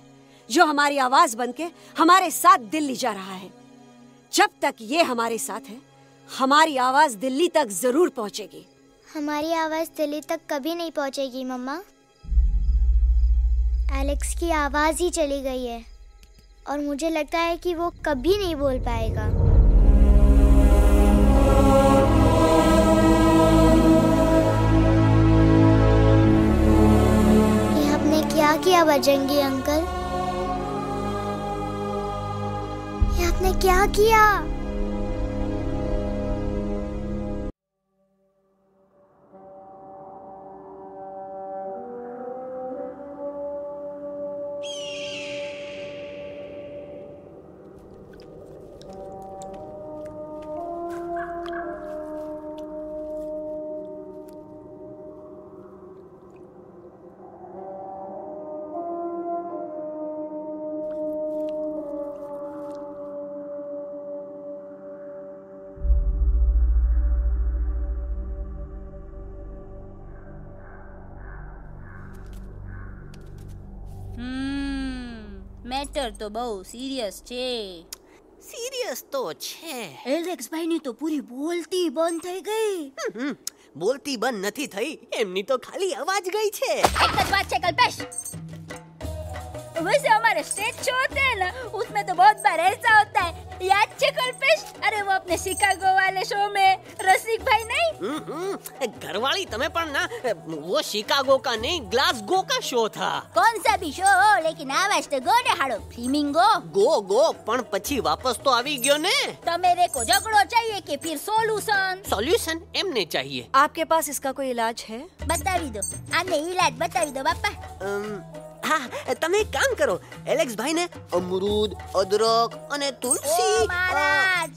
जो हमारी आवाज बनके हमारे साथ दिल्ली जा रहा है। जब तक ये हमारे साथ है, हमारी आवाज दिल्ली तक जरूर पहुंचेगी। हमारी आवाज दिल्ली तक कभी नहीं पहुंचेगी मम्मा। एलेक्स की आवाज ही चली गई है और मुझे लगता है कि वो कभी नहीं बोल पाएगा। ये आपने क्या किया बजरंगी अंकल? ये आपने क्या किया? મેટર તો બહુ સિરિયસ છે. સિરિયસ તો છે. એલેક્સ ભાઈની તો પૂરી બોલતી બંધ થઈ ગઈ. બોલતી બંધ નથી થઈ, એમની તો ખાલી અવાજ ગઈ છે. एक बात बात है कल्पेश, वैसे हमारे स्टेज शो होते हैं ना, उसमें तो बहुत बार ऐसा होता है, याद है कल्पेश? अरे वो अपने शिकागो वाले शो में रसिक भाई नहीं, घरवाली तुम्हें पण ना, वो शिकागो का नहीं ग्लासगो का शो था. कौन सा भी शो हो, लेकिन आवाज तो गो ने हाड़ो फ्लेमिंगो. गो पण પછી વાપસ તો આવી ગયો ને. तो मेरे को झगड़ो चाहिए कि फिर सोल्यूशन? सॉल्यूशन एमने चाहिए. आपके पास इसका कोई इलाज है? बतावी दो, आने इलाज बतावी दो बापा. हाँ, તમે એક કામ કરો, એલેક્સ ભાઈને અમરૂદ, અદરક અને તુલસી. ओ महाराज,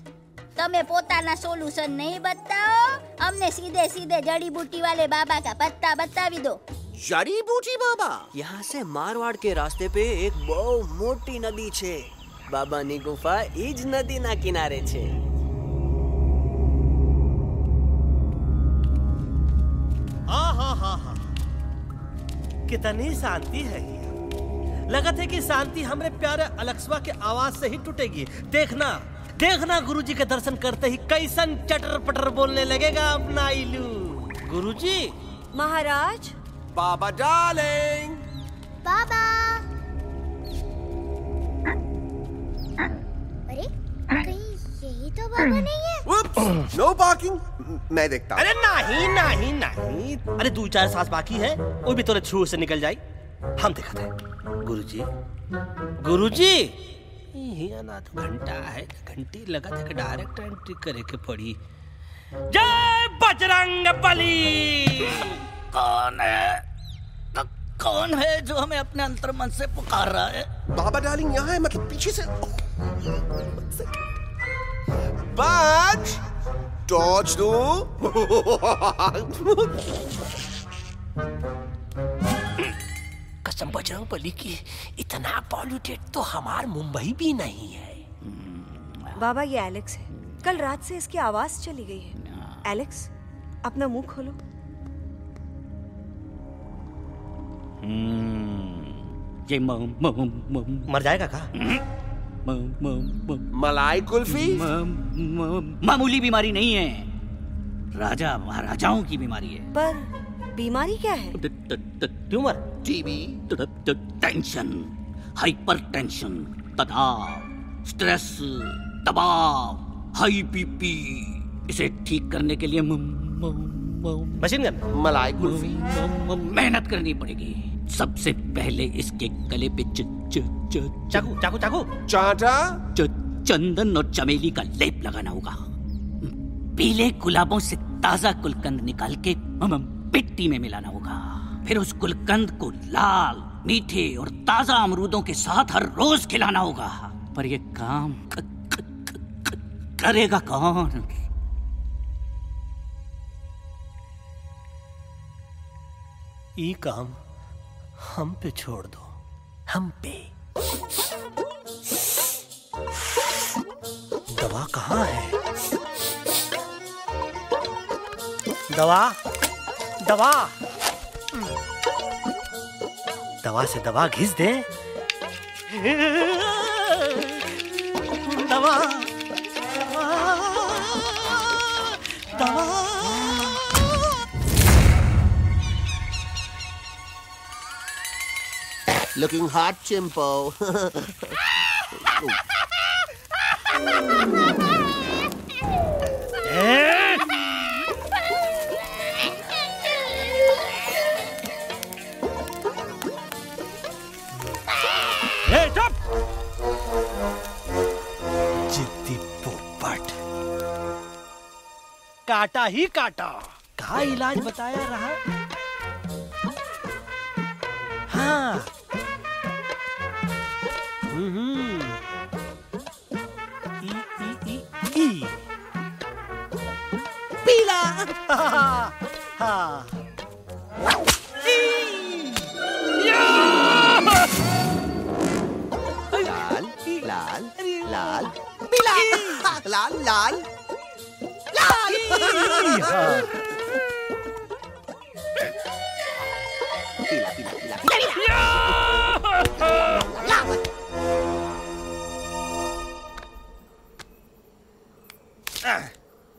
તમે પોતાના સોલ્યુશન નહીં बताओ, हमने सीधे सीधे जड़ी बूटी वाले बाबा का पत्ता बतावी दो. जड़ी बूटी बाबा? यहाँ से मारवाड़ के रास्ते पे एक बहु मोटी नदी છે. બાબાની ગુફા ઈ જ નદીના કિનારે છે. कितनी शांति है ये। लगत है कि शांति हमरे प्यारे अलक्सवा के आवाज से ही टूटेगी। देखना देखना गुरुजी के दर्शन करते ही कैसन चटर पटर बोलने लगेगा अपना इलू। गुरुजी। महाराज। बाबा डार्लिंग। बाबा। अरे कहीं यही तो बाबा नहीं है? नो पार्किंग, मैं देखता हूँ। अरे नहीं नहीं नहीं, अरे 2-4 सांस बाकी है, वो भी तोरे छू से निकल जाए। हम देखते हैं। गुरुजी गुरुजी, ये ना तो घंटा है, घंटी लगा था कि डायरेक्ट एंट्री करे के पड़ी। जय बजरंग बली। कौन है? कौन है जो हमें अपने अंतर मन से पुकार रहा है? बाबा डार्लिंग यहाँ है, मतलब पीछे से। बाज टॉर्च दो। कसम बजरंग बली की, इतना पॉल्यूटेड तो हमार मुंबई भी नहीं है। बाबा ये एलेक्स है, कल रात से इसकी आवाज चली गई है। एलेक्स अपना मुंह खोलो। ये मर जाएगा का? मलाई कुल्फी? मामूली बीमारी नहीं है, राजा महाराजाओं की बीमारी है। पर बीमारी क्या है? Tumour, TB, tension, hyper tension, तनाव, स्ट्रेस, दबाव, हाई बीपी। इसे ठीक करने के लिए मशीन गन, मलाई कुल्फी, मेहनत करनी पड़ेगी। सबसे पहले इसके गले पे चाकू चाकू चाकू चाटा, चंदन और चमेली का लेप लगाना होगा। पीले गुलाबों से ताजा गुलकंद निकाल के मिट्टी में मिलाना होगा। फिर उस गुलकंद को लाल, मीठे और ताजा अमरूदों के साथ हर रोज खिलाना होगा। पर ये काम करेगा कौन? ये काम हम पे छोड़ दो, हम पे। दवा कहाँ है? दवा दवा दवा से दवा घिस दे। दवा दवा। Looking hot, Chimpo. ए काटा ही काटा। का इलाज बताया रहा? हाँ। ई पीला। हाँ। लाल लाल लाल पीला लाल लाल लाल। पीला पीला पीला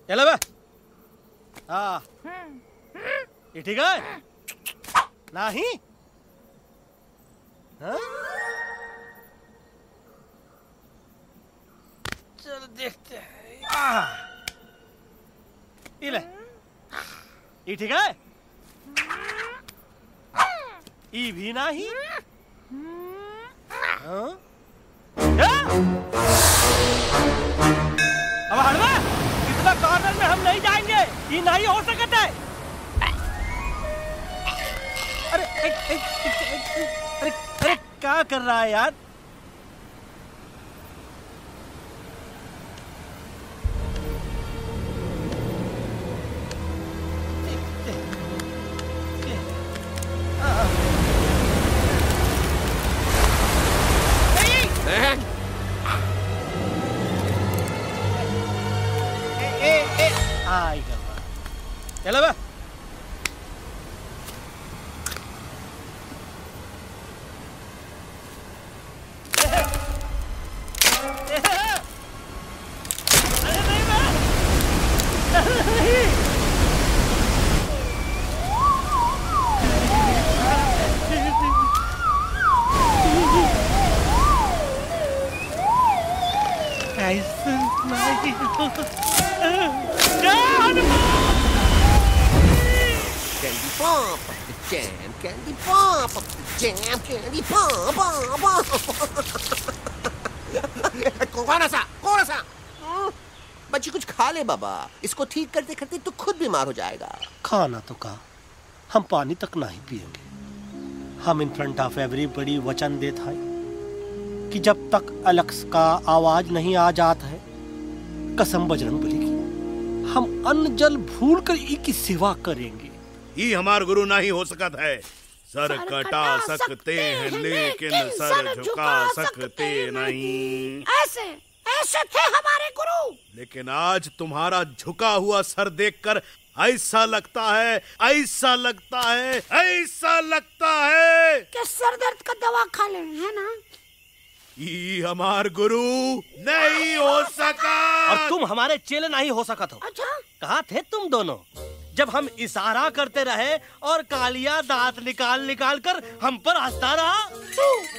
चलो बे। हाँ ये ठीक है नहीं? हाँ? चलो देखते हैं। ये ले, ये ठीक है? ये भी नहीं? हाँ? अब हटवा, इतना कॉर्नर में हम नहीं जाएंगे, ये नहीं हो सकता है। अरे अरे अरे क्या कर रहा है यार? चलो बे। Candy pop, jam, candy pop, jam, candy pop, कौन सा? बच्ची कुछ खा ले बाबा, इसको ठीक करते करते तो खुद बीमार हो जाएगा। खाना तो का, हम पानी तक नहीं पिएंगे। हम इन फ्रंट ऑफ एवरीबॉडी वचन देते हैं कि जब तक एलेक्स का आवाज नहीं आ जाता है, कसम बजरंगबली की, हम अन्न जल भूल कर की सेवा करेंगे। ये हमार गुरु नहीं हो सकता है। सर कटा सकते हैं लेकिन सर झुका सकते नहीं। ऐसे ऐसे थे हमारे गुरु। लेकिन आज तुम्हारा झुका हुआ सर देखकर ऐसा लगता है कि सर दर्द का दवा खा ले, है ना? ये हमार गुरु नहीं हो सका। और तुम हमारे चेले नहीं हो सका तो। अच्छा? कहाँ थे तुम दोनों जब हम इशारा करते रहे और कालिया दांत निकाल कर हम पर हंसता रहा?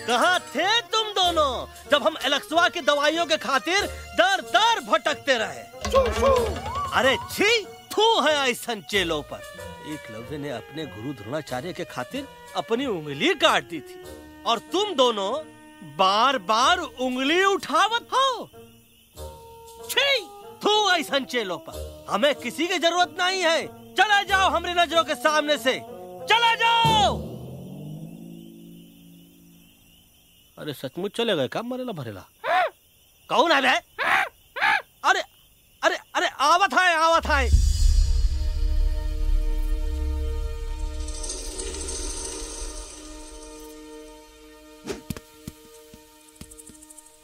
कहाँ थे तुम दोनों जब हम एलेक्सवा की दवाइयों के खातिर दर दर भटकते रहे? अरे छी, थू है ऐसा चेलों पर। एकलव्य ने अपने गुरु द्रोणाचार्य के खातिर अपनी उंगली काट दी थी और तुम दोनों बार बार उंगली उठावत हो। छी, थू ऐसा चेलों पर। हमें किसी की जरूरत नहीं है। चला जाओ हमारी नजरों के सामने से, चला जाओ। अरे सचमुच चले गए? काम मरेला भरेला कौन है बे? अरे अरे अरे आवत है।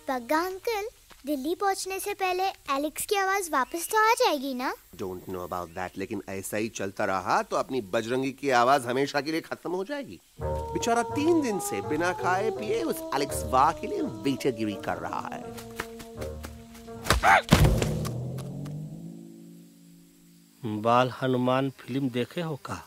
बग्गा अंकल, दिल्ली पहुंचने से पहले एलेक्स की आवाज वापस तो आ जाएगी ना? डोंट नो अबाउट दैट, लेकिन ऐसा ही चलता रहा तो अपनी बजरंगी की आवाज हमेशा के लिए खत्म हो जाएगी। बेचारा 3 दिन से बिना खाए पिए उस एलेक्स वाह के लिए वेटरगिरी कर रहा है। बाल हनुमान फिल्म देखे हो का?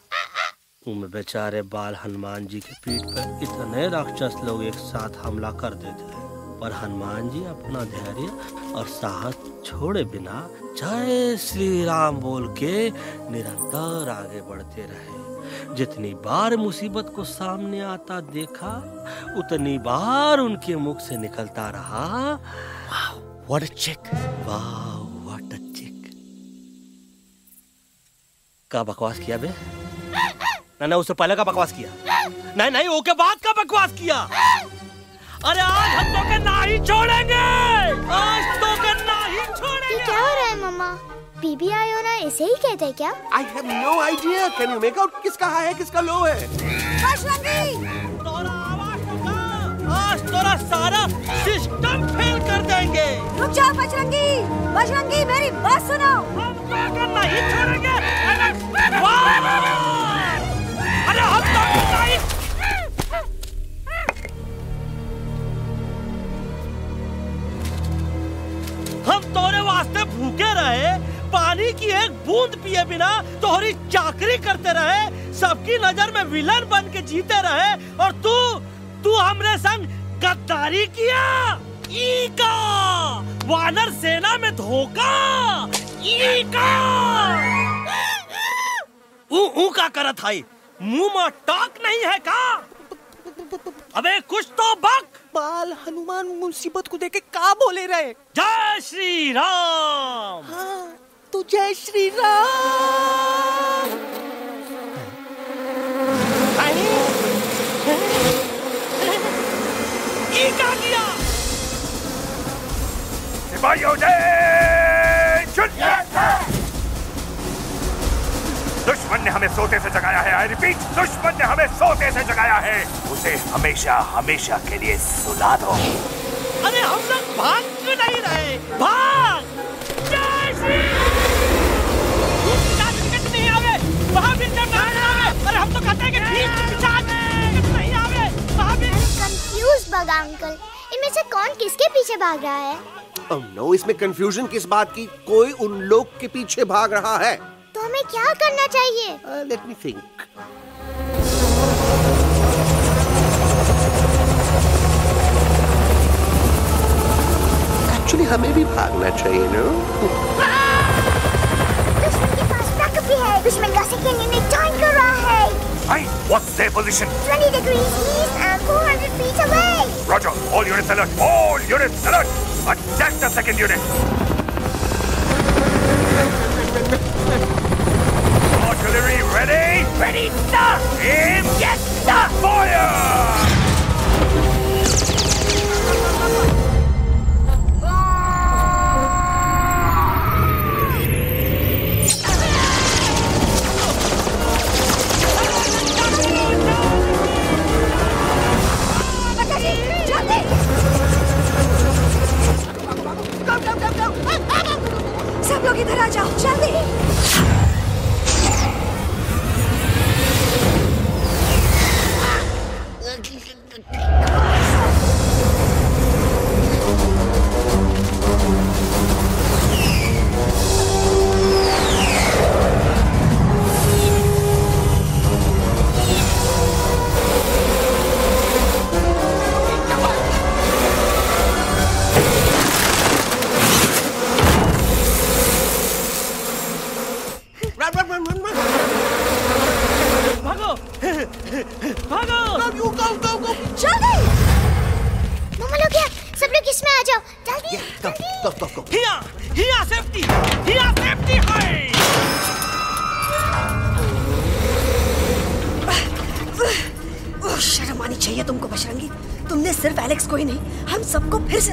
उनमें बेचारे बाल हनुमान जी के पीठ पर इतने राक्षस लोग एक साथ हमला कर देते हैं, पर हनुमान जी अपना धैर्य और साहस छोड़े बिना जय श्री राम बोल के निरंतर आगे बढ़ते रहे। जितनी बार मुसीबत को सामने आता देखा, उतनी बार उनके मुख से निकलता रहा, वाह व्हाट अ चिक, वाह व्हाट अ चिक। का बकवास किया बे? नहीं उससे पहले का बकवास किया। नहीं ओके बाद का बकवास किया। अरे आज हम तो के नहीं छोड़ेंगे, आज तो के नहीं छोड़ेंगे। क्या हो रहा है मम्मा? बीबी आई हो ना, ऐसे ही कहते हैं क्या? I have no idea. Can you make out किसका हाई है किसका लो है? आज तोरा सारा सिस्टम फेल कर देंगे। रुक जाओ बजरंगी, बजरंगी मेरी बात सुनो। हम तो नहीं छोड़ेंगे। अरे हम तो नहीं। हम तोरे वास्ते भूखे रहे, पानी की एक बूंद पिए बिना तोहरी चाकरी करते रहे, सबकी नजर में विलन बन के जीते रहे, और तू हमरे संग गद्दारी किया। ईका वानर सेना में धोखा। ईका ऊ का करत हाई, मुंह में टाक नहीं है का? अबे कुछ तो बक। बाल हनुमान मुसीबत को देखे का बोले रहे? जय श्री राम। हाँ, तो जय श्री राम। ये क्या किया? सिपाहियों दुश्मन ने हमें सोते से जगाया है। आई रिपीट, दुश्मन ने हमें सोते से जगाया है। उसे हमेशा हमेशा के लिए सुला दो। अरे हम लोग भाग क्यों नहीं रहे? भाग! जय श्री नहीं आवे, महावीर जब नहीं आवे। अरे हम तो कहते हैं कि नहीं आवे, महावीर। कंफ्यूज बगा अंकल, इनमें से कौन किसके पीछे भाग रहा है? Oh no, इसमें कंफ्यूजन किस बात की? कोई उन लोग के पीछे भाग रहा है। तो हमें क्या करना चाहिए? Let me think. Actually, हमें भी भागना चाहिए, no? दुश्मन के पास बैकअप भी है। दुश्मन का सेकेंड यूनिट जॉइन कर रहा है। Hey, what's their position? 20 degrees east and 400 feet away. Roger, all units alert. All units alert. Attack the second unit. Artillery ready? Ready, sir! Aim! Yes, sir! Fire! सब लोग इधर आ जाओ, जल्दी।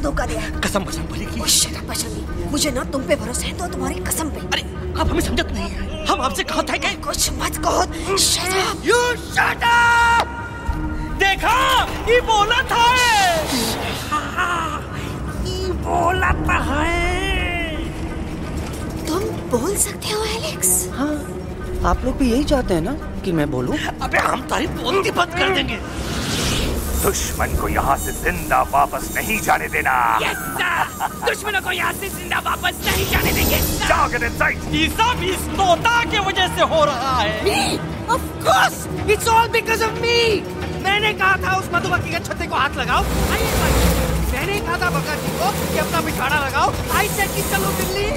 धोखा दिया है। कसम कसम बोलेगी। मुझे ना तुम पे भरोसा है तो तुम्हारी कसम पे। अरे आप हमें समझत नहीं है। हम आपसे कहा था कि कुछ मत कहो। Shut up! You shut up! देखा, ये बोला था। ये बोला था। तुम बोल सकते हो एलेक्स? हाँ, आप लोग भी यही चाहते हैं ना कि मैं बोलूं? अबे हम तारी बोलती बंद कर देंगे। दुश्मन को यहाँ से जिंदा वापस नहीं जाने देना। Yes, sir! दुश्मनों को यहाँ से जिंदा वापस नहीं जाने देंगे। Target in sight! ये सब इस तोता की वजह से हो रहा है। Me? Of course! It's all because of me! मैंने कहा था उस मधुमक्खी के छत्ते को हाथ लगाओ। मैंने कहा था बकर जी को कि अपना पिछवाड़ा लगाओ। आई सेड कि चलो बिल्ली।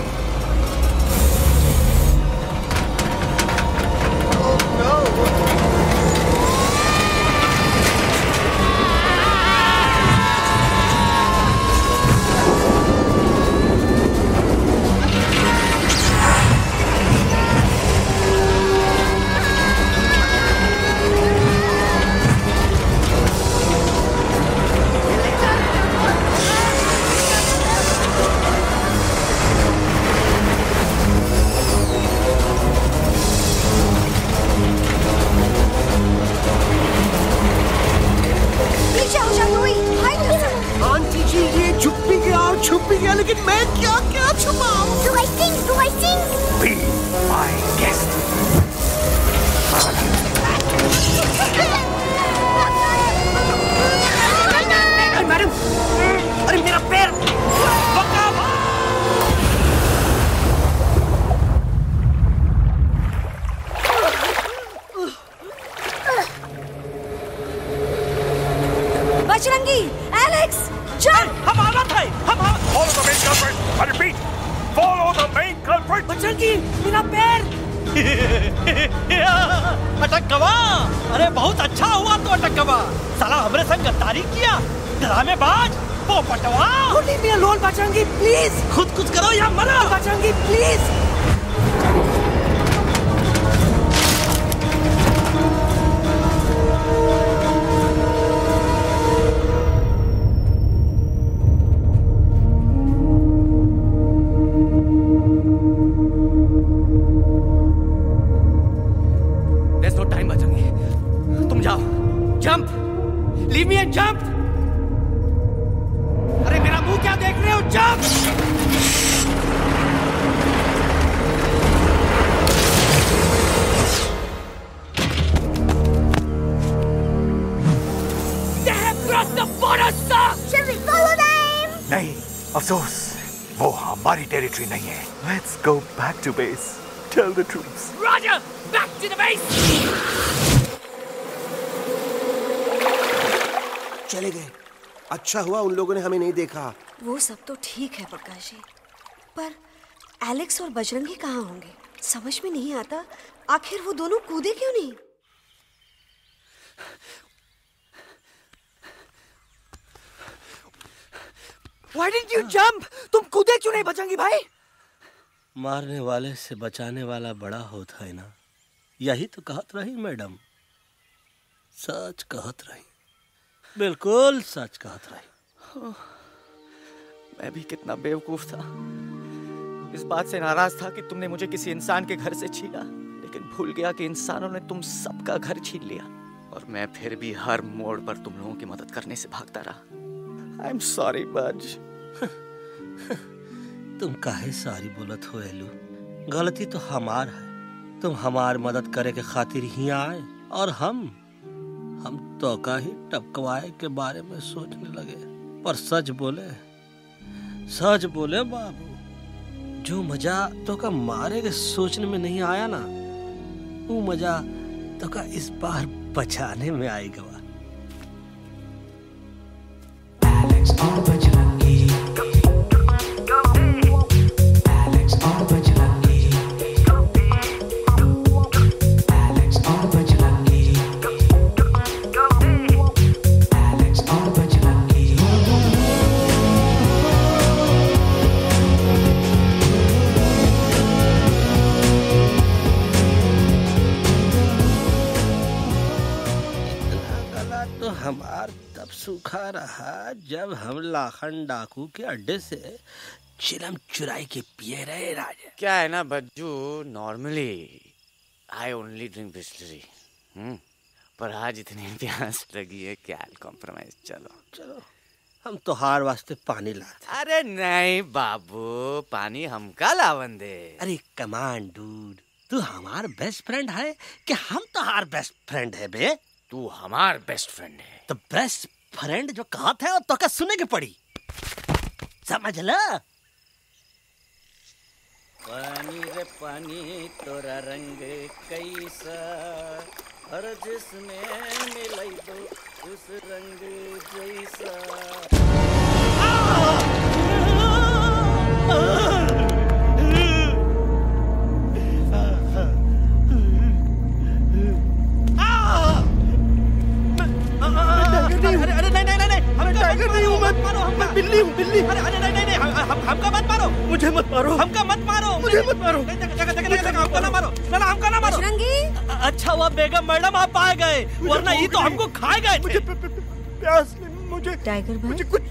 Oh no! क्या क्या छुपाऊं? Do I sing? Do I sing? Be my guest. Madam, अरे मेरा पैर! बजरंगी, एलेक्स, चल! हम आवा थे, Follow the main culprit. I repeat, follow the main culprit. Bajrangi, मेरा पैर! अटक गवा! अरे बहुत अच्छा हुआ तो अटक गवा! साला हमरे संग गद्दारी किया, ड्रामेबाज, पोपटवा! Leave me alone, Bajrangi, please! खुद कुछ करो या मरो! Bajrangi, please! There's no time, Bajrangi. तुम जाओ. Jump. Leave me and jump. अरे मेरा मुंह क्या देख रहे हो? Jump. They have crossed the border, sir. Shall we follow them? नहीं, अफसोस, वो हमारी टेरिटरी नहीं है. Let's go back to base. Tell the troops. Roger. Back to the base. चले गए. अच्छा हुआ उन लोगों ने हमें नहीं देखा. वो सब तो ठीक है प्रकाश जी, पर एलेक्स और बजरंगी कहाँ होंगे? समझ में नहीं आता, आखिर वो दोनों कूदे क्यों नहीं? Why didn't you jump? तुम कूदे क्यों नहीं बजरंगी भाई? मारने वाले से बचाने वाला बड़ा होता है ना. यही तो कहत रही मैडम. सच कहत रही. बिल्कुल सच कहत रही. मैं भी कितना बेवकूफ था. इस बात से नाराज था कि तुमने मुझे किसी इंसान के घर से छीना, लेकिन भूल गया कि इंसानों ने तुम सबका घर छीन लिया, और मैं फिर भी हर मोड़ पर तुम लोगों की मदद करने से भागता रहा. I'm sorry, बज. तुम काहे सारी बोलत हो एलू? गलती तो हमार है. तुम हमार मदद करे के खातिर ही आए, और हम तो का ही टपकवाए के बारे में सोचने लगे. पर सच बोले बाबू, जो मजा तो का मारे के सोचने में नहीं आया ना, वो मजा तो का इस बार बचाने में आएगा. हमार तब सूखा रहा जब हम लाखन डाकू के अड्डे से चिलम चुराई के पिए रहे राजा. क्या है ना Bajju, normally I only drink Bisleri, पर आज इतनी प्यास लगी है क्या कॉम्प्रोमाइज. चलो हम तो हार वास्ते पानी लाते. अरे नहीं बाबू, पानी हमका लावन दे. अरे कमान डूड, तू हमार बेस्ट फ्रेंड है कि हम तो हार बेस्ट फ्रेंड है बे? तू हमार बेस्ट फ्रेंड है. तो बेस्ट फ्रेंड जो कहत है तो का सुने के पड़ी. समझ ला. पानी रे पानी तोरा रंग कैसा, हर जिसमें मिलाई दो उस रंग जैसा. अरे नहीं, हमें टाइगर नहीं हूँ मैं बिल्ली हूँ, बिल्ली. अरे नहीं, हमका मत मारो. मुझे मत मारो. हमका मत मारो. मुझे मत मारो. हमका ना मारो. ना हमका ना मारो. बजरंगी. अच्छा हुआ बेगम मैडम आप आ गए, वरना ये तो हमको खा गए. मुझे प्यास नहीं. मुझे टाइगर भाई, मुझे कुछ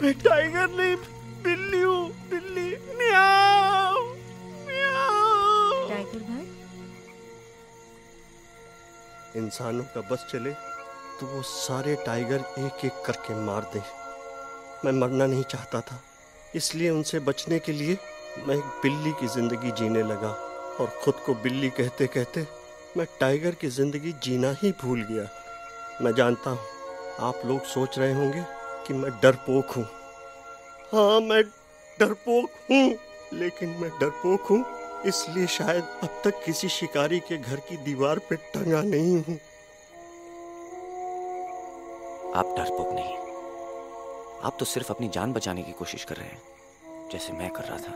मैं टाइगर नहीं, बिल्ली हूँ, बिल्ली. म्याऊ म्याऊ. टाइगर भाई, इंसानों का बस चले तो वो सारे टाइगर एक एक करके मार दे। मैं मरना नहीं चाहता था, इसलिए उनसे बचने के लिए मैं एक बिल्ली की जिंदगी जीने लगा और खुद को बिल्ली कहते कहते मैं टाइगर की जिंदगी जीना ही भूल गया। मैं जानता हूँ आप लोग सोच रहे होंगे कि मैं डरपोक हूँ। हाँ, मैं डरपोक हूँ, लेकिन मैं डरपोक हूँ इसलिए शायद अब तक किसी शिकारी के घर की दीवार पे टंगा नहीं हूँ। आप डरपोक नहीं, आप तो सिर्फ अपनी जान बचाने की कोशिश कर रहे हैं, जैसे मैं कर रहा था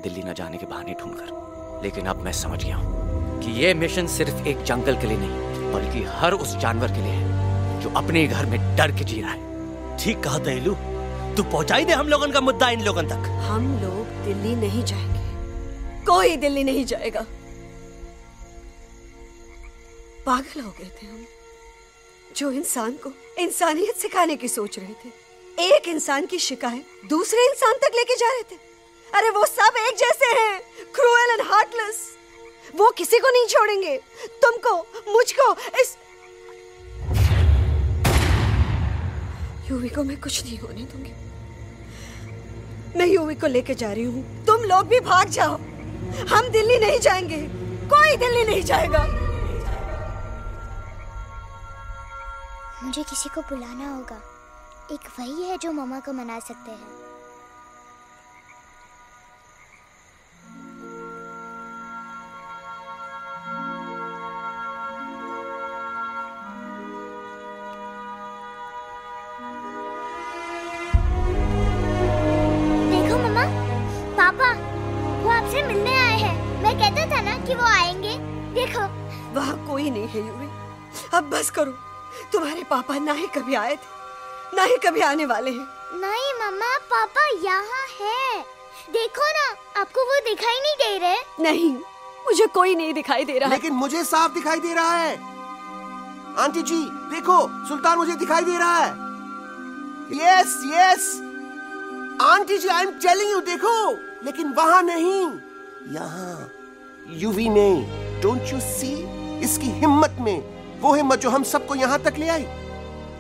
दिल्ली न जाने के बहाने ढूंढकर। लेकिन अब मैं समझ गया हूं कि यह मिशन सिर्फ एक जंगल के लिए नहीं, बल्कि हर उस जानवर के लिए है जो अपने घर में डर के जी रहा है। ठीक कहा दयालु, तू पहुंचाई दे हम लोगों का मुद्दा इन लोगों तक। हम लोग दिल्ली नहीं जाएंगे, कोई दिल्ली नहीं जाएगा। पागल हो गए थे हम, जो इंसान को इंसानियत सिखाने की सोच रहे थे, एक इंसान की शिकायत दूसरे इंसान तक लेके जा रहे थे। अरे वो सब एक जैसे हैं, क्रूएल एंड हार्टलेस। वो किसी को नहीं छोड़ेंगे, तुमको, मुझको, इस यूवी को मैं कुछ नहीं होने दूंगी। मैं यूवी को लेके जा रही हूँ, तुम लोग भी भाग जाओ। हम दिल्ली नहीं जाएंगे, कोई दिल्ली नहीं जाएगा। मुझे किसी को बुलाना होगा, एक वही है जो मम्मा को मना सकते हैं। देखो मम्मा, पापा वो आपसे मिलने आए हैं। मैं कहता था ना कि वो आएंगे। देखो वहाँ कोई नहीं है यूवी, अब बस करो। तुम्हारे पापा ना ही कभी आए थे, ना ही कभी आने वाले हैं। नहीं मम्मा, पापा यहाँ है। देखो ना, आपको वो दिखाई नहीं दे रहे? नहीं, मुझे कोई नहीं दिखाई दे रहा। लेकिन मुझे साफ दिखाई दे रहा है। आंटी जी देखो, सुल्तान मुझे दिखाई दे रहा है। Yes yes aunty ji, I am telling you, देखो। लेकिन वहां नहीं, यहाँ यूवी में। डोंट यू सी इसकी हिम्मत में, वो हिम्मत जो हम सबको यहाँ तक ले आई।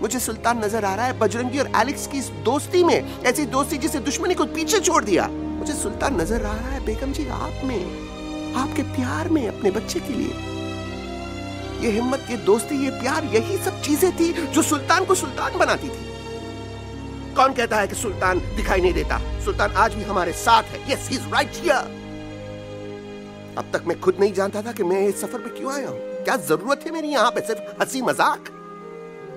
मुझे सुल्तान नजर आ रहा है बजरंगी और एलेक्स की इस दोस्ती में, ऐसी दोस्ती जिसे दुश्मनी को पीछे छोड़ दिया। मुझे सुल्तान नजर आ रहा है बेगम जी आप में, आपके प्यार में अपने बच्चे के लिए। ये हिम्मत, ये दोस्ती, ये प्यार, यही सब चीजें थी जो सुल्तान को सुल्तान बनाती थी। कौन कहता है कि सुल्तान दिखाई नहीं देता? सुल्तान आज भी हमारे साथ है। Yes, he is right here. अब तक मैं खुद नहीं जानता था कि मैं इस सफर पे क्यों आया हूँ। क्या जरूरत है मेरी यहाँ पे सिर्फ हंसी मजाक?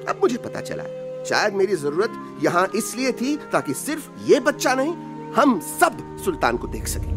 अब मुझे पता चला है, शायद मेरी जरूरत यहाँ इसलिए थी ताकि सिर्फ ये बच्चा नहीं, हम सब सुल्तान को देख सकें।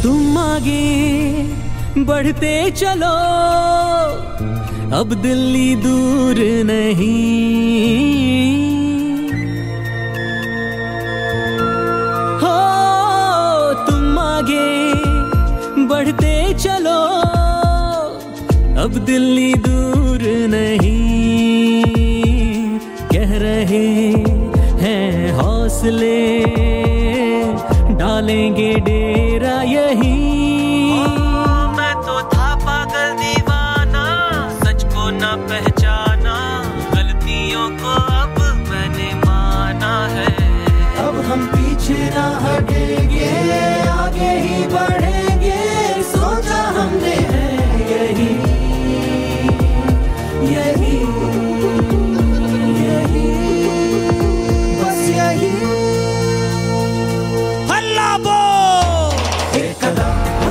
तुम आगे बढ़ते चलो, अब दिल्ली दूर नहीं। हो तुम आगे बढ़ते चलो, अब दिल्ली दूर नहीं। कह रहे हैं हौसले, डालेंगे डेरा यही। मैं तो था पागल दीवाना, सच को न पहचाना, गलतियों को अब मैंने माना है। अब हम पीछे ना हटेंगे, आगे ही बढ़ेंगे, सोचा हमने है यही यही यही, बस यही। हल्ला बोल, एक कदम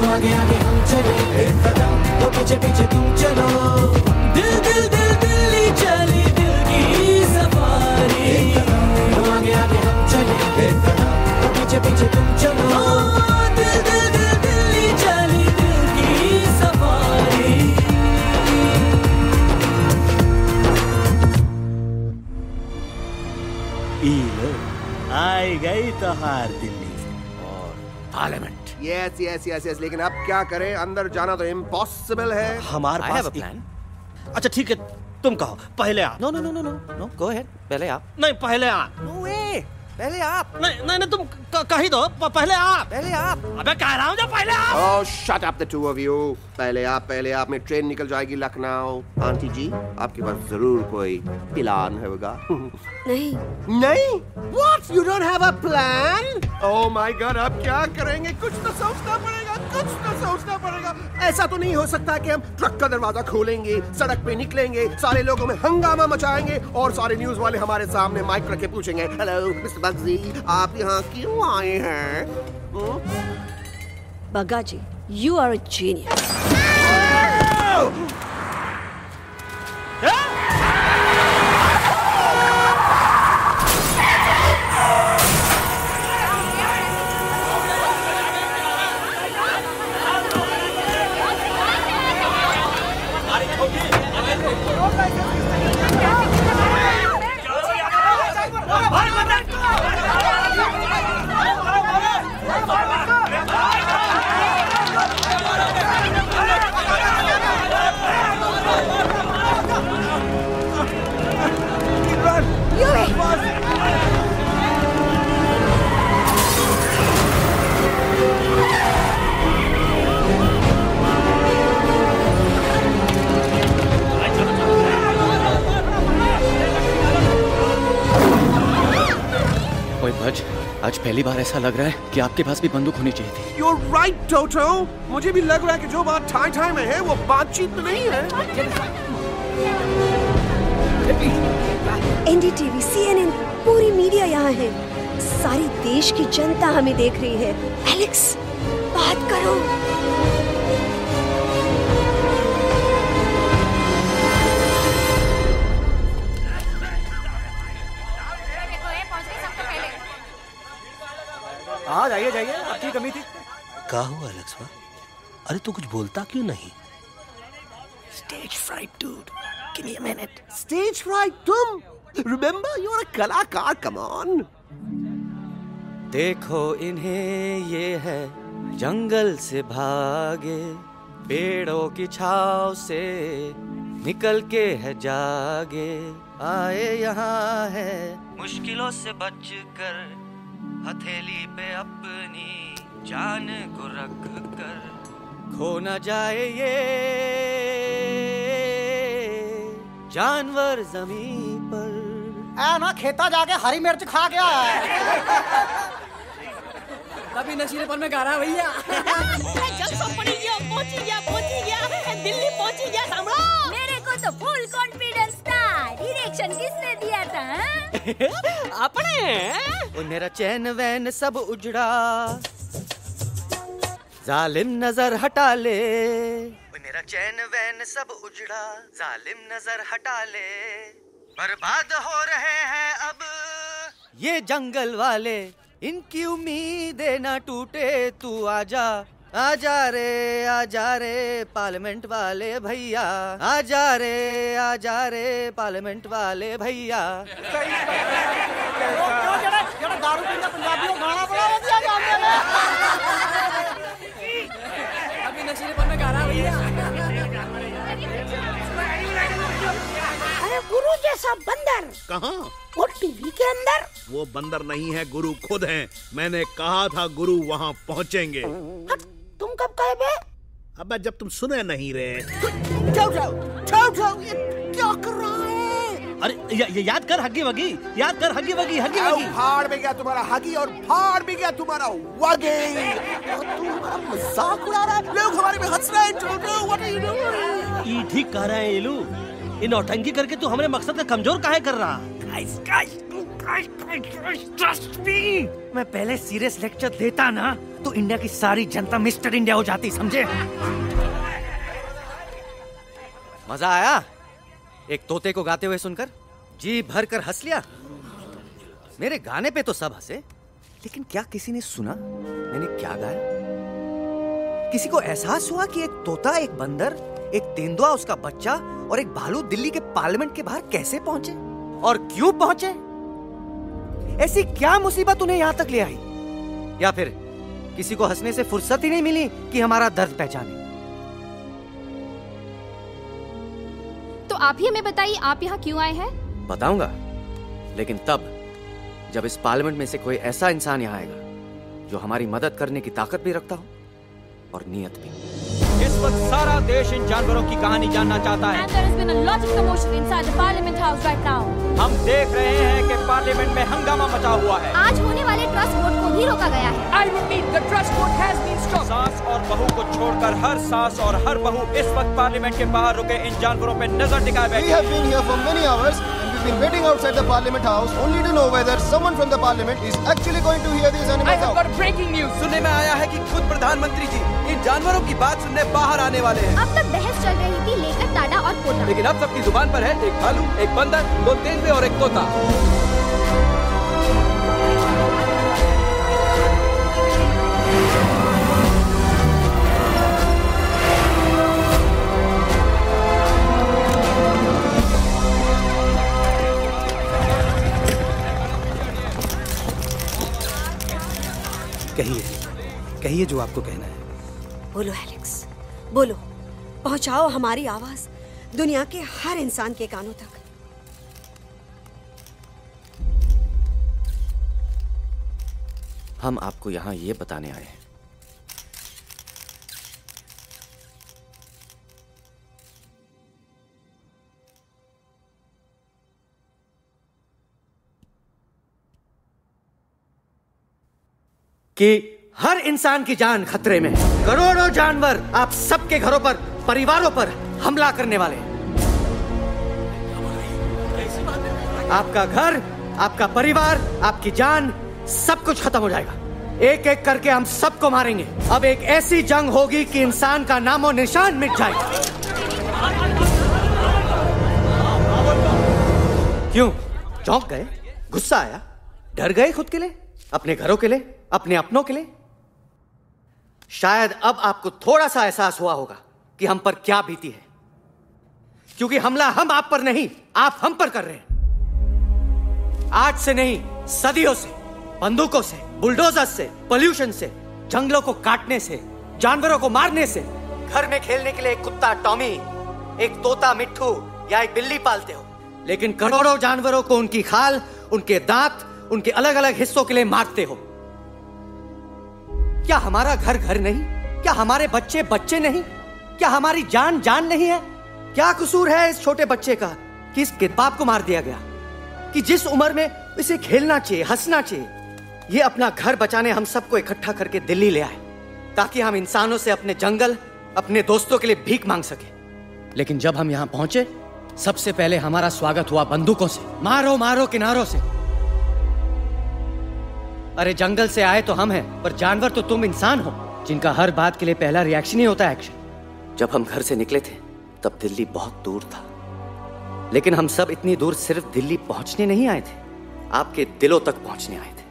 लो, आई गई तो हार दिल्ली और parliament. Yes yes yes yes, लेकिन अब क्या करें, अंदर जाना तो इम्पॉसिबल है। हमारे I pass have a plan. अच्छा ठीक है, तुम कहो, पहले आप। No no no no no no, go ahead, पहले आप। नहीं, पहले आप। नो वे, पहले आप। नहीं नहीं नहीं, तुम कही दो, पहले आप। पहले आप। अबे कह रहा हूँ जब पहले आप। Oh, shut up the two of you. पहले आप में ट्रेन निकल जाएगी लखनऊ। आंटी जी, आपके पास जरूर कोई प्लान होगा। नहीं। नहीं? What? You don't have a plan? Oh my God, अब क्या करेंगे? कुछ तो सोचना पड़ेगा, कुछ तो सोचना पड़ेगा। ऐसा तो नहीं हो सकता कि हम ट्रक का दरवाजा खोलेंगे, सड़क पे निकलेंगे, सारे लोगों में हंगामा मचाएंगे और सारे न्यूज वाले हमारे सामने माइक रख के पूछेंगे, हेलो मिस्टर बग्जी, आप यहाँ क्यों आए हैं? बग्गा जी, you are a genius. आज पहली बार ऐसा लग रहा है कि आपके पास भी बंदूक होनी चाहिए थी। You're right, Toto. मुझे भी लग रहा है कि जो बात ठाई में है वो बातचीत में नहीं है। NDTV, CNN, पूरी मीडिया यहाँ है। सारी देश की जनता हमें देख रही है। एलेक्स, बात करो। हाँ जाइए जाइए, आपकी कमी थी। क्या हुआ एलेक्स? अरे तू कुछ बोलता क्यों नहीं? Stage fright, dude. Give me a minute. Stage fright, तुम? Remember, you're a कलाकार. Come on. देखो इन्हें, ये है जंगल से भागे, पेड़ों की छाव से निकल के है जागे, आए यहाँ है मुश्किलों से बचकर, हथेली पे अपनी जान को रख कर, खो न जाए ये जानवर जमीन पर। ना खेता जाके हरी मिर्च खा गया है। कभी नशीलेपन में गा रहा है भैया। पहुंची गया, दिल्ली पहुंची गया। सामने मेरे को तो फुल कॉन्फिडेंस था। डायरेक्शन किसने दिया था? अपने। मेरा चैन वैन सब उजड़ा, जालिम नजर हटा ले। मेरा चैन वैन सब उजड़ा, जालिम नजर हटा ले, बर्बाद हो रहे हैं अब ये जंगल वाले, इनकी उम्मीदें ना टूटे, तू आजा आजा रे पार्लियामेंट वाले भैया, आजा रे पार्लियामेंट वाले भैया। दारू पीना पंजाबियों गाना बड़ा दिया जाने में। अभी नशीलेपन में गा रहा है भैया। अरे गुरु जैसा बंदर कहाँ? वो टीवी के अंदर। वो बंदर नहीं है, गुरु खुद हैं। मैंने कहा था गुरु वहाँ पहुँचेंगे। तुम कब कहे बे? अबे जब तुम सुने नहीं रहे। क्या कर रहा है? अरे याद कर हगी वगी, याद कर हगी वगी। फाड़ भी गया तुम्हारा हगी और फाड़ भी गया तुम्हारा वगी। तुम हमारा मजाक उड़ा रहा है, लोग हमारे में हंस रहे हैं। What are you doing? ये ठीक कह रहे हैं ये लोग। इन नौटंकी करके तू हमारे मकसद का कमजोर काहे कर रहा? ट्रस्ट मी, मैं पहले सीरियस लेक्चर देता ना तो इंडिया की सारी जनता मिस्टर इंडिया हो जाती, समझे? मजा आया एक तोते को गाते हुए सुनकर? जी भर कर हंस लिया। मेरे गाने पे तो सब हंसे, लेकिन क्या किसी ने सुना मैंने क्या गाया? किसी को एहसास हुआ कि एक तोता, एक बंदर, एक तेंदुआ, उसका बच्चा और एक भालू दिल्ली के पार्लियामेंट के बाहर कैसे पहुंचे और क्यों पहुंचे? ऐसी क्या मुसीबत उन्हें यहाँ तक ले आई? या फिर किसी को हंसने से फुर्सत ही नहीं मिली कि हमारा दर्द पहचाने? तो आप ही हमें बताइए, आप यहाँ क्यों आए हैं? बताऊंगा, लेकिन तब जब इस पार्लियामेंट में से कोई ऐसा इंसान यहाँ आएगा जो हमारी मदद करने की ताकत भी रखता हो और नियत भी। इस वक्त सारा देश इन जानवरों की कहानी जानना चाहता है। And there has been a lot of commotion inside the Parliament House right now. हम देख रहे हैं कि पार्लियामेंट में हंगामा मचा हुआ है। आज होने वाले ट्रस्ट वोट को भी रोका गया है। I repeat, the trust vote has been stopped. सास और बहू को छोड़कर हर सास और हर बहू इस वक्त पार्लियामेंट के बाहर रुके इन जानवरों पे नजर टिकाए बैठे। We have been here for many hours and we've been waiting outside the Parliament House only to know whether someone from the Parliament is actually going to hear these animals out. I have got breaking news. सुनने में आया है कि खुद प्रधानमंत्री जी इन जानवरों की बात सुनने बाहर आने वाले हैं। अब तक बहस चल रही थी लेकर टाटा और पोटा, लेकिन अब सबकी जुबान पर है एक भालू, एक बंदर, 2 तेंदुए और एक तोता। कहिए जो आपको कहना है। बोलो एलेक्स, बोलो, पहुंचाओ हमारी आवाज दुनिया के हर इंसान के कानों तक। हम आपको यहाँ ये बताने आए हैं कि हर इंसान की जान खतरे में है। करोड़ों जानवर आप सबके घरों पर, परिवारों पर हमला करने वाले हैं। आपका घर, आपका परिवार, आपकी जान, सब कुछ खत्म हो जाएगा। एक एक करके हम सबको मारेंगे। अब एक ऐसी जंग होगी कि इंसान का नामो निशान मिट जाएगा। क्यों चौंक गए? गुस्सा आया? डर गए खुद के लिए, अपने घरों के लिए, अपने अपनों के लिए? शायद अब आपको थोड़ा सा एहसास हुआ होगा कि हम पर क्या बीती है, क्योंकि हमला हम आप पर नहीं, आप हम पर कर रहे हैं। आज से नहीं, सदियों से, बंदूकों से, बुलडोजर से, पोल्यूशन से, जंगलों को काटने से, जानवरों को मारने से। घर में खेलने के लिए एक कुत्ता टॉमी, एक तोता मिट्ठू या एक बिल्ली पालते हो, लेकिन करोड़ों जानवरों को उनकी खाल, उनके दांत, उनके अलग अलग हिस्सों के लिए मारते हो। क्या हमारा घर घर नहीं? क्या हमारे बच्चे बच्चे नहीं? क्या हमारी जान जान नहीं है? क्या कसूर है इस छोटे बच्चे का कि इस बाप को मार दिया गया, कि जिस उम्र में इसे खेलना चाहिए, हंसना चाहिए? ये अपना घर बचाने हम सबको इकट्ठा करके दिल्ली ले आए ताकि हम इंसानों से अपने जंगल, अपने दोस्तों के लिए भीख मांग सके। लेकिन जब हम यहाँ पहुंचे, सबसे पहले हमारा स्वागत हुआ बंदूकों से। मारो मारो किनारों से। अरे जंगल से आए तो हम हैं, पर जानवर तो तुम इंसान हो, जिनका हर बात के लिए पहला रिएक्शन ही होता है एक्शन। जब हम घर से निकले थे तब दिल्ली बहुत दूर था, लेकिन हम सब इतनी दूर सिर्फ दिल्ली पहुंचने नहीं आए थे, आपके दिलों तक पहुंचने आए थे।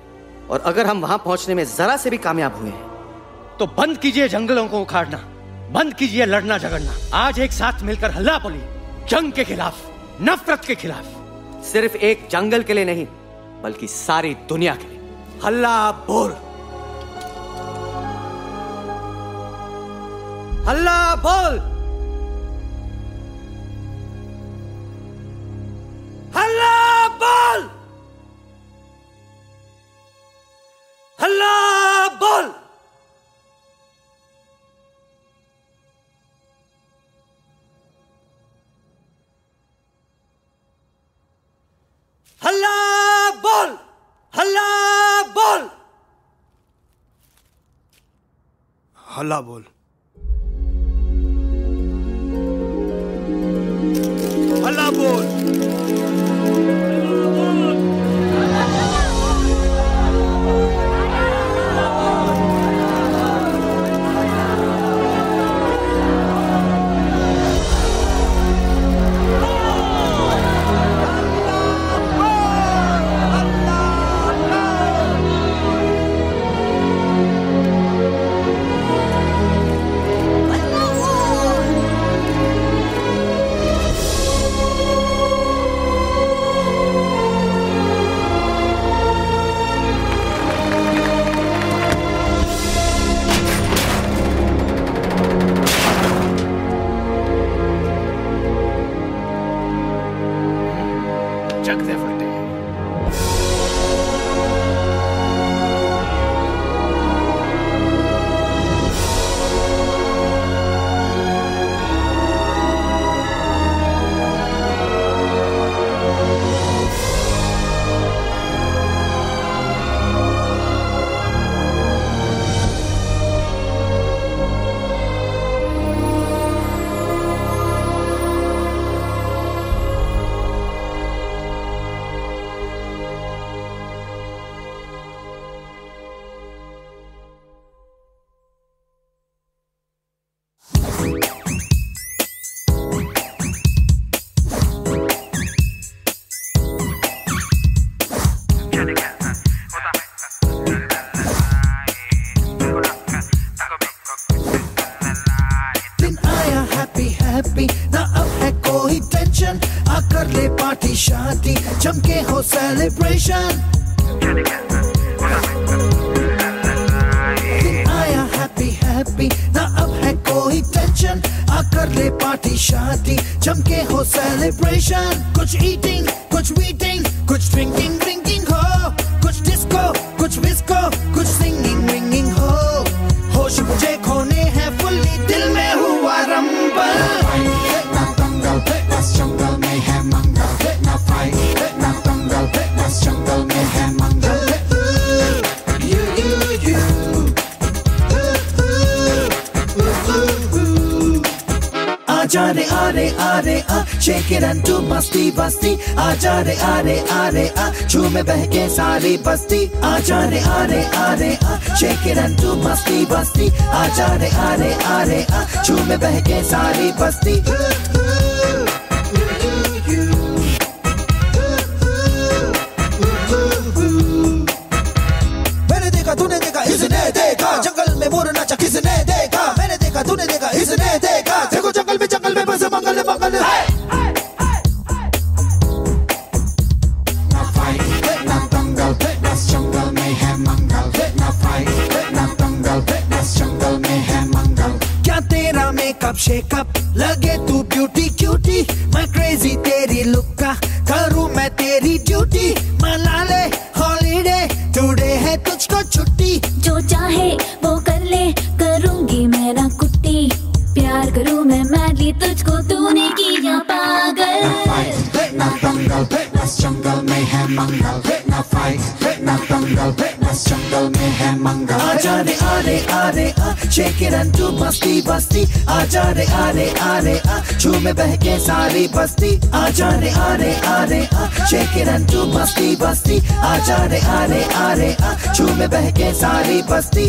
और अगर हम वहां पहुंचने में जरा से भी कामयाब हुए हैं तो बंद कीजिए जंगलों को उखाड़ना, बंद कीजिए लड़ना झगड़ना। आज एक साथ मिलकर हल्ला बोलिए, जंग के खिलाफ, नफरत के खिलाफ। सिर्फ एक जंगल के लिए नहीं, बल्कि सारी दुनिया के लिए। हल्ला बोल, हल्ला बोल, हल्ला बोल, हल्ला बोल। हल्ला बोल, हल्ला बोल, हल्ला बोल, हल्ला बोल। आया हैप्पी हैप्पी ना अब है कोई टेंशन, आकर ले पार्टी शादी जमके हो सेलिब्रेशन। कुछ ईटिंग कुछ वीटिंग कुछ ड्रिंकिंग ड्रिंकिंग हो, कुछ डिस्को कुछ विस्को कुछ सिंगिंग रिंगिंग हो। होश मुझे खोने हैं फुल्ली, दिल में हुआ रंबल। जंगल में है मंगल, ना फाइट ना दंगल, बस जंगल में है मंगल। आजा रे आरे आ, shake it and do मस्ती बस्ती। आजा रे आरे आ, झूमे बहके सारी बस्ती। आजा रे आरे आ, shake it and do मस्ती बस्ती। आजा रे आरे आ, झूमे बहके सारी बस्ती। मैंने देखा तूने देखा इसने देखा, जंगल में मोर नाचा किसने देखा। मैंने देखा तूने देखा इसने देखा, देखो जंगल में बस मंगल मंगल। ना फाइट ना दंगल, बस जंगल में है मंगल। ना फाइट ना दंगल, बस जंगल में है मंगल। क्या तेरा मेकअप शेकअप लगे तू ब्यूटी क्यूटी, मैं क्रेजी तेरी लुक का करूँ मैं तेरी ड्यूटी। मना ले हॉलीडे टुडे है तुझको छुट्टी, जो चाहे वो कर ले करूंगी मैं ना कुट्टी। प्यार करूं मैं मैडली तुझको, तूने किया पागल। ना दंगल बस जंगल में है मंगल। ना फाइट ना दंगल बस जंगल में है मंगल। आजा रे आरे आ, shake it and do मस्ती बस्ती। आजा रे आरे आ, झूमे बहके सारी बस्ती। आजा रे आरे आ, shake it and do मस्ती बस्ती। आजा रे आरे आ, झूमे बहके सारी बस्ती।